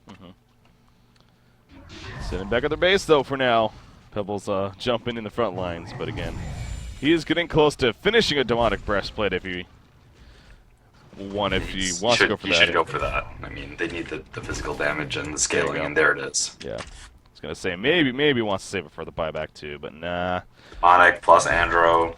Sitting back at the base, though, for now. Pebbles jumping in the front lines, but again, he is getting close to finishing a demonic breastplate if he wants to go for that. He should go for that. I mean, they need the physical damage and the scaling, and there it is. Yeah. I was going to say, maybe wants to save it for the buyback, too, but nah. Demonic plus Andro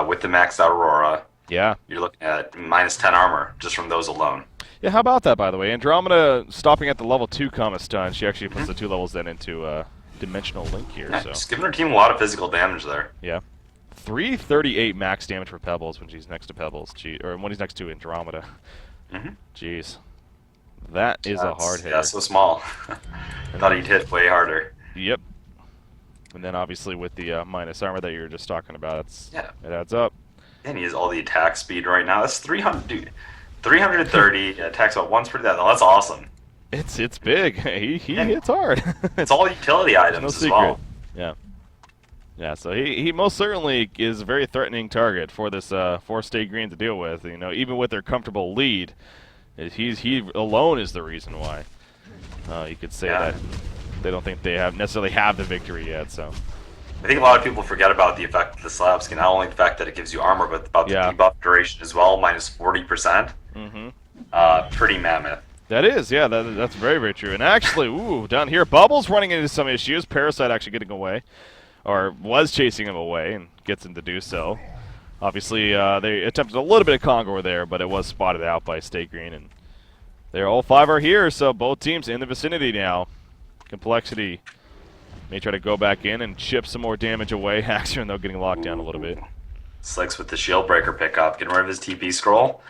with the maxed out Aurora. Yeah. You're looking at -10 armor just from those alone. Yeah, how about that, by the way? Andromeda stopping at the level 2 comma stun. She actually puts the 2 levels then into Dimensional Link here. Yeah, So just giving her team a lot of physical damage there. yeah. 338 max damage for Pebbles when she's next to Pebbles. Or when he's next to Andromeda. Jeez. That is a hard hit. Yeah, so small. I thought he'd hit way harder. Yep. And then obviously with the minus armor that you were just talking about, Yeah. it adds up. And he has all the attack speed right now. That's 300, dude. 330 attacks about once per death. Oh, that's awesome. It's big. He hits hard. It's all utility items no as secret. well. Yeah. Yeah, so he most certainly is a very threatening target for this for Stay Green to deal with. You know, even with their comfortable lead, he alone is the reason why. You could say that they don't think they necessarily have the victory yet. So I think a lot of people forget about the effect of the slab skin. Not only the fact that it gives you armor, but about the debuff duration as well, -40%. Pretty mammoth. That is, yeah, that's very, very true. And actually, ooh, down here, Bubbles running into some issues. Parasite actually getting away, or was chasing him away, and gets him to do so. Obviously, they attempted a little bit of Kongor there, but it was spotted out by Stay Green, and they're all 5 are here, so both teams in the vicinity now. Complexity may try to go back in and chip some more damage away. Haxer, though, getting locked down a little bit. Slicks with the shield breaker pickup, getting rid of his TP scroll.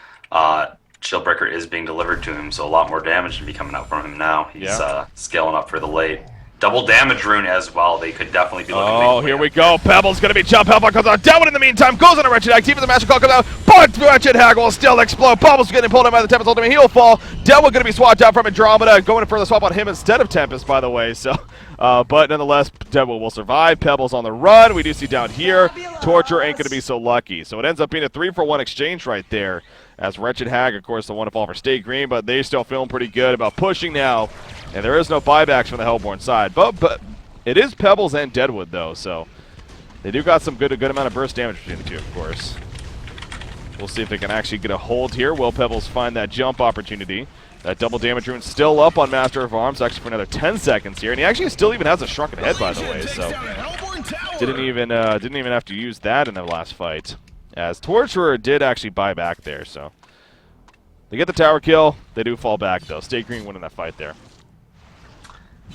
Shieldbreaker is being delivered to him, so a lot more damage to be coming out from him now. He's scaling up for the late. Double damage rune as well. They could definitely be looking. Oh, here we go. Pebbles going to be jump. Hellfire comes out. Deadwood in the meantime goes on a Wretched Hag. Team of the Master Call comes out. But Wretched Hag will still explode. Pebbles getting pulled in by the Tempest Ultimate. He'll fall. Deadwood going to be swapped out from Andromeda. Going for the swap on him instead of Tempest, by the way. So, but nonetheless, Deadwood will survive. Pebbles on the run. We do see down here, Torture ain't going to be so lucky. So it ends up being a 3-for-1 exchange right there. As Wretched Hag, of course, the one to fall for Stay Green, but they still feeling pretty good about pushing now. And there is no buybacks from the Hellborn side. But it is Pebbles and Deadwood, though, so they do got some good amount of burst damage between the two, of course. We'll see if they can actually get a hold here. Will Pebbles find that jump opportunity? That double damage rune still up on Master of Arms, actually for another 10 seconds here, and he actually still even has a shrunken head, by the way. So didn't even have to use that in the last fight, as Torturer did actually buy back there. So they get the tower kill. They do fall back though. Stay Green winning that fight there.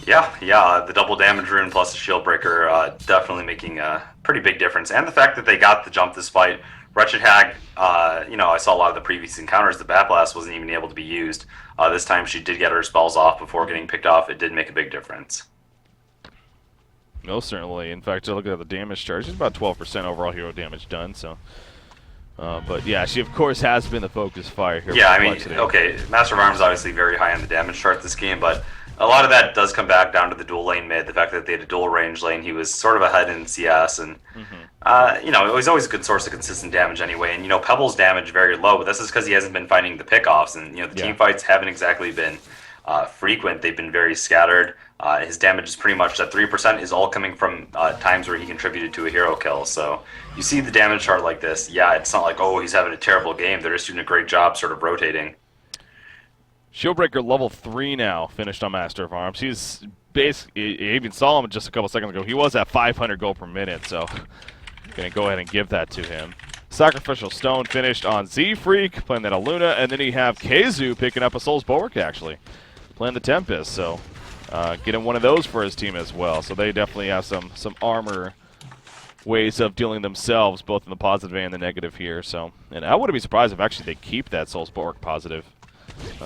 Yeah, the double damage rune plus the shield breaker definitely making a pretty big difference. And the fact that they got the jump this fight. Wretched Hag, I saw a lot of the previous encounters. The Bat Blast wasn't even able to be used. This time she did get her spells off before getting picked off. It did make a big difference. No, certainly. In fact, look at the damage charge. It's about 12% overall hero damage done. So, but yeah, she of course has been the focus fire here. Yeah, I mean, okay, Master of Arms is obviously very high on the damage chart this game, but a lot of that does come back down to the dual lane mid. The fact that they had a dual range lane, he was sort of ahead in CS, and it was always a good source of consistent damage anyway. And Pebbles' damage very low, but this is because he hasn't been finding the pickoffs, and the team fights haven't exactly been frequent. They've been very scattered. His damage is pretty much that 3% is all coming from times where he contributed to a hero kill. So you see the damage chart like this. Yeah, it's not like, oh, he's having a terrible game. They're just doing a great job sort of rotating. Shieldbreaker level 3 now, finished on Master of Arms. He's basically, you even saw him just a couple seconds ago. He was at 500 gold per minute, so gonna go ahead and give that to him. Sacrificial Stone finished on Z-Freak, playing that Aluna, and then you have Keizu picking up a Soul's Bulwark, actually, playing the Tempest, so getting one of those for his team as well. So they definitely have some armor ways of dealing themselves, both in the positive and the negative here. So, and I wouldn't be surprised if actually they keep that Soul's Bulwark positive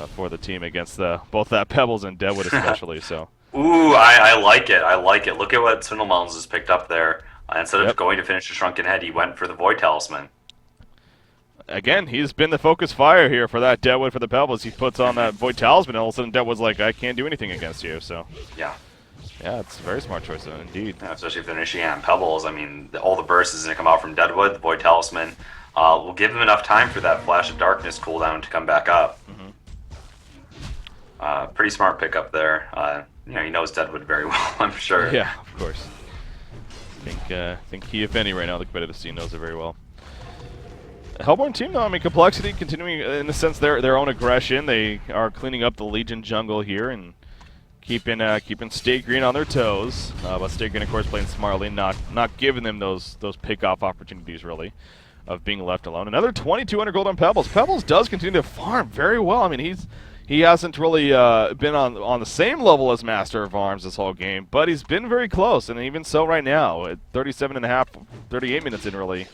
for the team against both that Pebbles and Deadwood especially. So Ooh, I like it. I like it. Look at what Swindlemelons has picked up there. Instead of Yep. going to finish the Shrunken Head, he went for the Void Talisman. Again, he's been the focus fire here for that Deadwood for the Pebbles. He puts on that Void Talisman, and all of a sudden Deadwood's like, I can't do anything against you. So, Yeah. yeah, it's a very smart choice, indeed. Yeah, especially if they're initiating on Pebbles. I mean, all the bursts is going to come out from Deadwood. The Void Talisman will give him enough time for that Flash of Darkness cooldown to come back up. Pretty smart pickup there. He knows Deadwood very well, I'm sure. Yeah, of course. I think he, if any, right now, the competitive scene knows it very well. Hellborn team, though, I mean, Complexity continuing, in the sense, their own aggression. They are cleaning up the Legion jungle here and keeping Stay Green on their toes. But Stay Green, of course, playing smartly, not giving them those pick-off opportunities, really, of being left alone. Another 2,200 gold on Pebbles. Pebbles does continue to farm very well. I mean, he hasn't really been on the same level as Master of Arms this whole game, but he's been very close, and even so right now, at 37.5, 38 minutes in, really,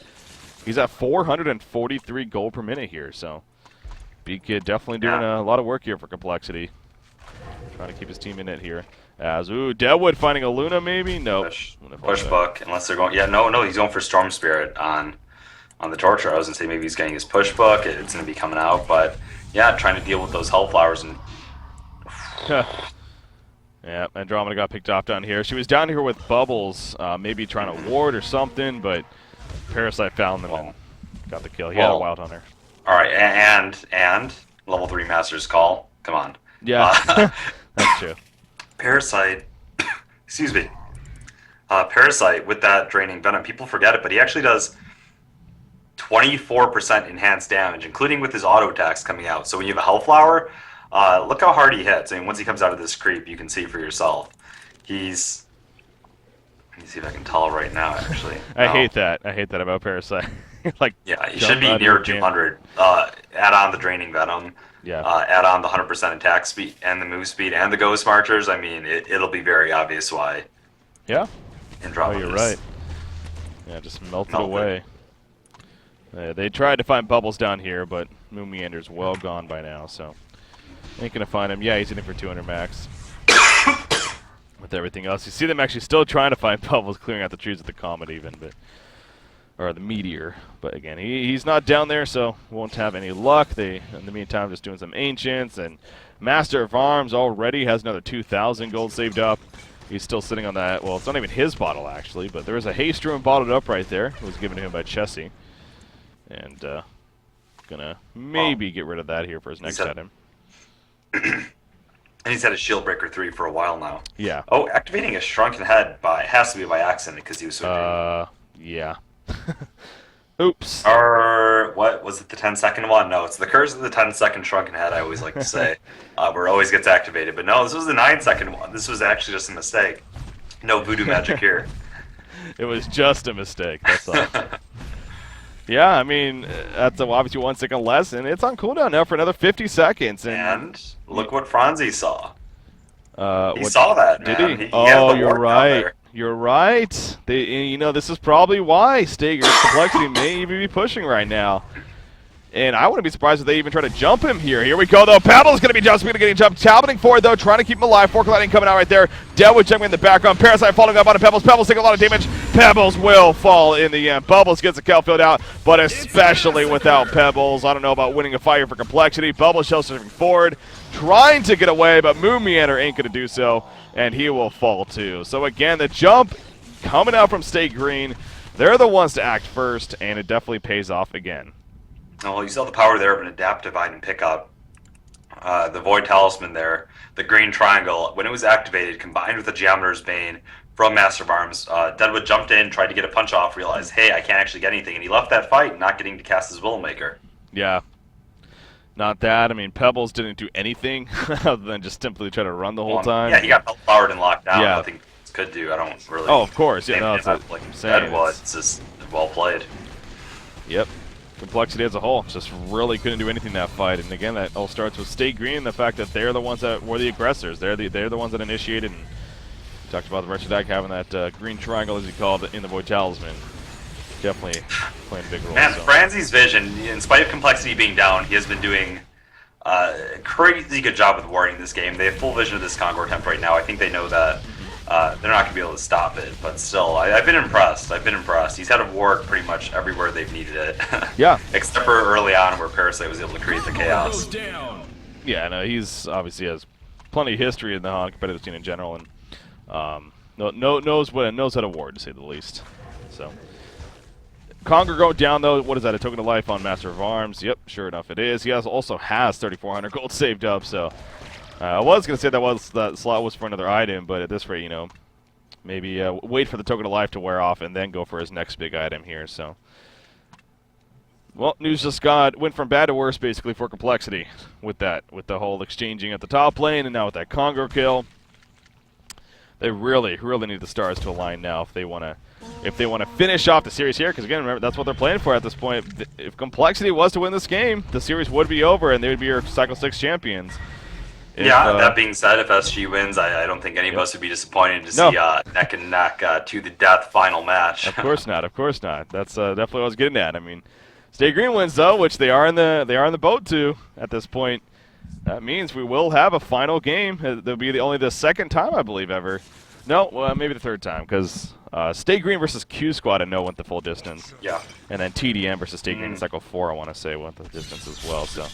he's at 443 gold per minute here, so Big Kid definitely doing a lot of work here for Complexity. Trying to keep his team in it here. As, Deadwood finding a Luna, maybe? No. Push book, unless they're going... Yeah, no, he's going for Storm Spirit on the Torture. I was going to say maybe he's getting his push book. It's going to be coming out, but... Yeah, trying to deal with those Hellflowers and... Yeah, Andromeda got picked off down here. She was down here with Bubbles, maybe trying to ward or something, but Parasite found them and got the kill. He had a Wild Hunter. Alright, and level 3 Master's Call. Come on. Yeah, that's true. Parasite... Excuse me. Parasite with that Draining Venom. People forget it, but he actually does... 24% enhanced damage, including with his auto attacks coming out. So when you have a Hellflower, look how hard he hits. I mean, once he comes out of this creep, you can see for yourself. He's... Let me see if I can tell right now, actually. I hate that. I hate that about Parasite. Like, yeah, he should be near 200. Add on the Draining Venom. Yeah. Add on the 100% attack speed and the move speed and the Ghost Marchers. I mean, it'll be very obvious why. Yeah. Andromeda you're right. Yeah, just melted away. They tried to find Bubbles down here, but Moon Meander's well gone by now, so ain't gonna find him. Yeah, he's hitting for 200 max. With everything else, you see them actually still trying to find Bubbles, clearing out the trees with the Comet even, but or the Meteor. But again, he's not down there, so won't have any luck. They, in the meantime, just doing some Ancients, and Master of Arms already has another 2,000 gold saved up. He's still sitting on that. Well, it's not even his bottle actually, but there is a Haste Rune bottled up right there. It was given to him by Chessie. And gonna maybe get rid of that here for his next item. And he's had a Shield Breaker 3 for a while now. Yeah. Oh, activating a Shrunken Head has to be by accident because he was switching. Yeah. Oops. Or what was it? The 10-second one? No, it's the Curse of the 10-second Shrunken Head. I always like to say, where it always gets activated. But no, this was the 9-second one. This was actually just a mistake. No voodoo magic here. It was just a mistake. That's all. Yeah, I mean, that's obviously 1 second less, and it's on cooldown now for another 50 seconds. And look what Franzi saw. He what, saw that, did man. he? Oh, you're right. You're right. This is probably why Stager's Complexity may even be pushing right now. And I wouldn't be surprised if they even try to jump him here. Here we go, though. Paddle's going to be just getting jumped. Talboting forward, though, trying to keep him alive. Fork Lightning coming out right there. Deadwood jumping in the background. Parasite falling up on Pebbles. Pebbles taking a lot of damage. Pebbles will fall in the end. Bubbles gets the kill filled out, but especially without Pebbles. I don't know about winning a fight for Complexity. Bubbles shows moving forward, trying to get away, but Moon Meander ain't going to do so, and he will fall too. So again, the jump coming out from Stay Green. They're the ones to act first, and it definitely pays off again. Oh, you saw the power there of an adaptive item pickup. The Void Talisman there, the green triangle, when it was activated, combined with the Geometer's Bane from Master of Arms, Deadwood jumped in, tried to get a punch off, realized, hey, I can't actually get anything, and he left that fight not getting to cast his Willowmaker. Yeah. Not that. I mean, Pebbles didn't do anything other than just simply try to run the whole time. Yeah, he got powered and locked down. Yeah. Nothing could do. I don't really... Oh, of course. Yeah, no, it's Deadwood. It's just well played. Yep. Complexity as a whole just really couldn't do anything in that fight, and again, that all starts with Stay Green and the fact that they're the ones that were the aggressors. They're the ones that initiated. And talked about the Wretched Deck having that green triangle, as he called it, in the Void Talisman. Definitely playing a big role. Man, so. Franzi's vision, in spite of Complexity being down, he has been doing Crazy good job with warding this game. They have full vision of this Kongor temp right now. I think they know that they're not going to be able to stop it. But still, I've been impressed. I've been impressed. He's had a ward pretty much everywhere they've needed it. Yeah. Except for early on where Parasite was able to create the chaos. Yeah, no, he's obviously has plenty of history in the HoN competitive scene in general, and knows how to ward, to say the least. So, Kongor going down though. What is that? A token of life on Master of Arms? Yep, sure enough, it is. He also has 3,400 gold saved up. So, I was gonna say that slot was for another item, but at this rate, you know, maybe wait for the token of life to wear off and then go for his next big item here. So. Well, news just went from bad to worse basically for Complexity with the whole exchanging at the top lane, and now with that Kongor kill. They really need the stars to align now if they want to finish off the series here, because again, remember, that's what they're playing for at this point. If Complexity was to win this game, the series would be over and they would be your Cycle 6 champions. That being said, if SG wins, I don't think any of us would be disappointed to see neck and neck to the death final match. Of course not. That's definitely what I was getting at. I mean, Stay Green wins though, which they are in the boat to at this point. That means we will have a final game. There'll be only the second time, I believe, ever. No, well, maybe the third time, because Stay Green versus Q Squad, I know, went the full distance. Yeah. And then TDM versus Stay Green in Cycle 4, I want to say, went the distance as well. So.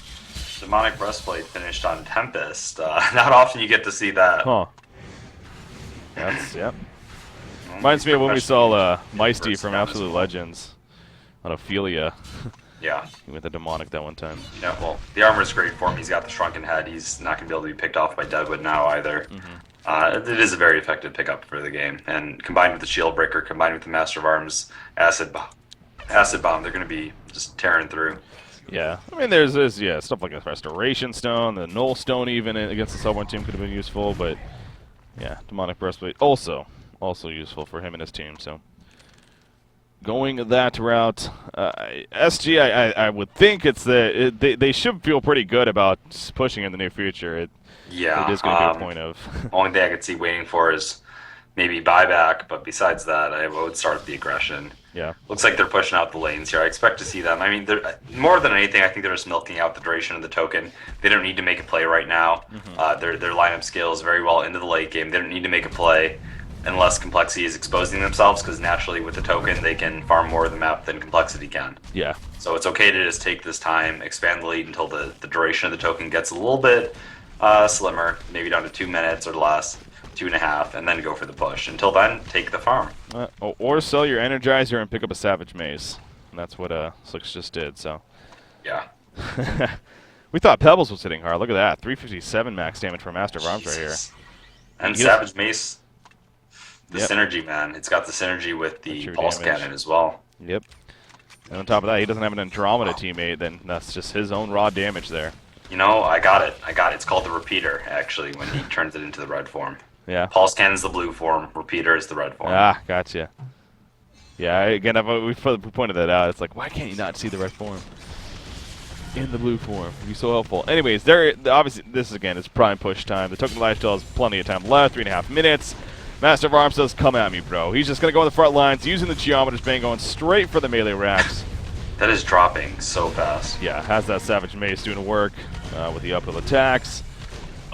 Demonic Breastplate finished on Tempest. Not often you get to see that. Huh. That's, yep. Reminds me of when we saw Meisty from Absolute Legends on Ophelia. Yeah. He went the demonic that one time. Yeah, well, the armor's great for him. He's got the shrunken head. He's not going to be able to be picked off by Deadwood now either. It is a very effective pickup for the game. And combined with the Shield Breaker, combined with the Master of Arms Acid Bomb, they're going to be just tearing through. Yeah. I mean, there's stuff like a Restoration Stone, the Null Stone even against the Sovereign team could have been useful, but yeah, Demonic Breastplate also useful for him and his team, so. Going that route, SG, I would think they should feel pretty good about pushing in the near future. It is going to be a point of. Only thing I could see waiting for is maybe buyback, but besides that, I would start the aggression. Yeah. Looks like they're pushing out the lanes here. I expect to see them. I mean, more than anything, I think they're just milking out the duration of the token. They don't need to make a play right now. Their lineup skill is very well into the late game. They don't need to make a play unless Complexity is exposing themselves, because naturally with the token they can farm more of the map than Complexity can. Yeah. So it's okay to just take this time, expand the lead until the duration of the token gets a little bit slimmer, maybe down to 2 minutes or less, 2.5, and then go for the push. Until then, take the farm. Or sell your Energizer and pick up a Savage Mace. And that's what Slicks just did, so. Yeah. We thought Pebbles was hitting hard. Look at that. 357 max damage for Master of Arms right here. And Savage Mace, the synergy, man. It's got the synergy with the Pulse Cannon as well. Yep. And on top of that, he doesn't have an Andromeda teammate, then that's just his own raw damage there. You know, I got it. It's called the Repeater, actually, when he turns it into the red form. Yeah. Pulse Cannon's the blue form. Repeater is the red form. Ah, gotcha. Yeah, again, we pointed that out. It's like, why can't you not see the red form in the blue form? It'd be so helpful. Anyways, obviously, this is, again, it's prime push time. The token of life still has plenty of time left, 3.5 minutes. Master of Arms says, come at me, bro. He's just going to go on the front lines, using the Geometer's Bane, going straight for the melee racks. That is dropping so fast. Yeah, has that Savage Mace doing the work with the uphill attacks.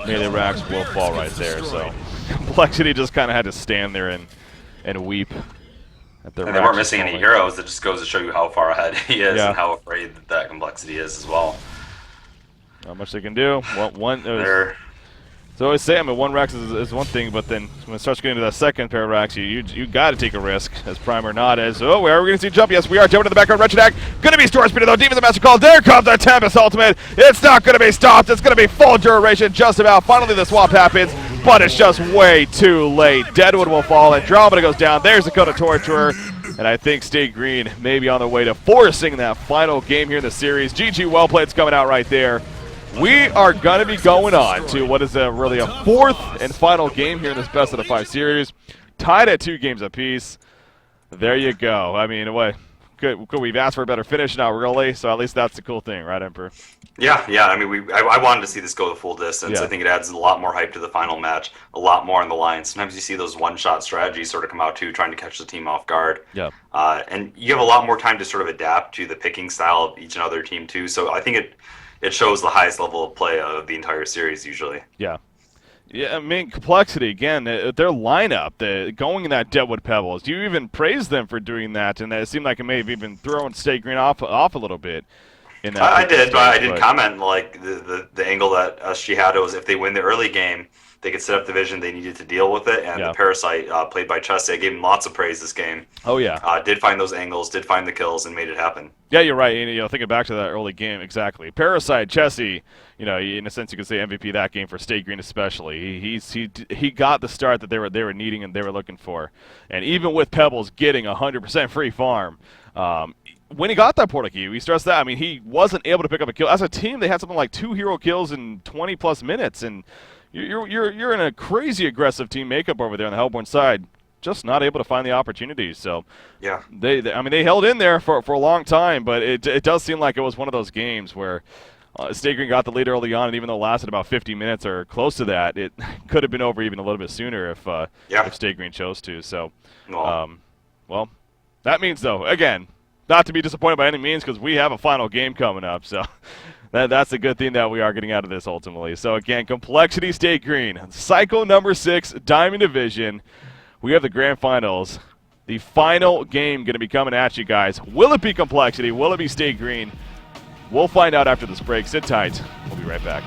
Melee racks will fall right there, so Complexity just kind of had to stand there and weep. At and they weren't missing any heroes. That just goes to show you how far ahead he is and how afraid that Complexity is as well. Not much they can do. So I always say, I mean, one Rex is one thing, but then when it starts getting to that second pair of racks, you got to take a risk, as Prime or not is. Oh, where are we going to see jump? Yes, we are. Jumping to the background. Wretched Act. Going to be Storm Speeder, though. Demon the Master Call. There comes the Tempest Ultimate. It's not going to be stopped. It's going to be full duration just about. Finally, the swap happens, but it's just way too late. Deadwood will fall. Andromeda goes down. There's the Dakota Torturer. And I think Stay Green may be on the way to forcing that final game here in the series. GG well played's coming out right there. We are going to be going on to what is really a fourth and final game here in this best of the 5 series. Tied at 2 games apiece. There you go. I mean, we've asked for a better finish, not really, so at least that's the cool thing, right, Emperor? Yeah. I mean, I wanted to see this go the full distance. Yeah. I think it adds a lot more hype to the final match, a lot more on the line. Sometimes you see those one-shot strategies sort of come out, too, trying to catch the team off guard. Yeah. And you have a lot more time to sort of adapt to the picking style of each and other team, too. So I think it shows the highest level of play of the entire series usually. Yeah. Yeah, I mean, complexity, again, their lineup, going in that Deadwood Pebbles, you even praise them for doing that, and it seemed like it may have even thrown Stay Green off a little bit. In that I did, but I did but comment like the angle that SG had was if they win the early game, they could set up the vision they needed to deal with it. And Yeah. the Parasite, played by Chesty, I gave him lots of praise this game. Oh, yeah. Did find those angles, did find the kills, and made it happen. Yeah, you're right. And, thinking back to that early game, exactly. Parasite, Chessie, in a sense, you could say MVP that game for State Green especially. He got the start that they were needing and they were looking for. And even with Pebbles getting 100% free farm, when he got that portal key, we stressed that. I mean, he wasn't able to pick up a kill. As a team, they had something like 2 hero kills in 20+ minutes, and you're in a crazy aggressive team makeup over there on the Hellborn side. Just not able to find the opportunities. So yeah, they held in there for a long time, but it does seem like it was one of those games where State Green got the lead early on, and even though it lasted about 50 minutes or close to that, it could have been over even a little bit sooner if State Green chose to. So, well, that means though, again, not to be disappointed by any means because we have a final game coming up. So. That's a good thing that we are getting out of this ultimately. So again, Complexity State Green, cycle number 6, Diamond Division. We have the grand finals. The final game going to be coming at you guys. Will it be Complexity? Will it be State Green? We'll find out after this break. Sit tight. We'll be right back.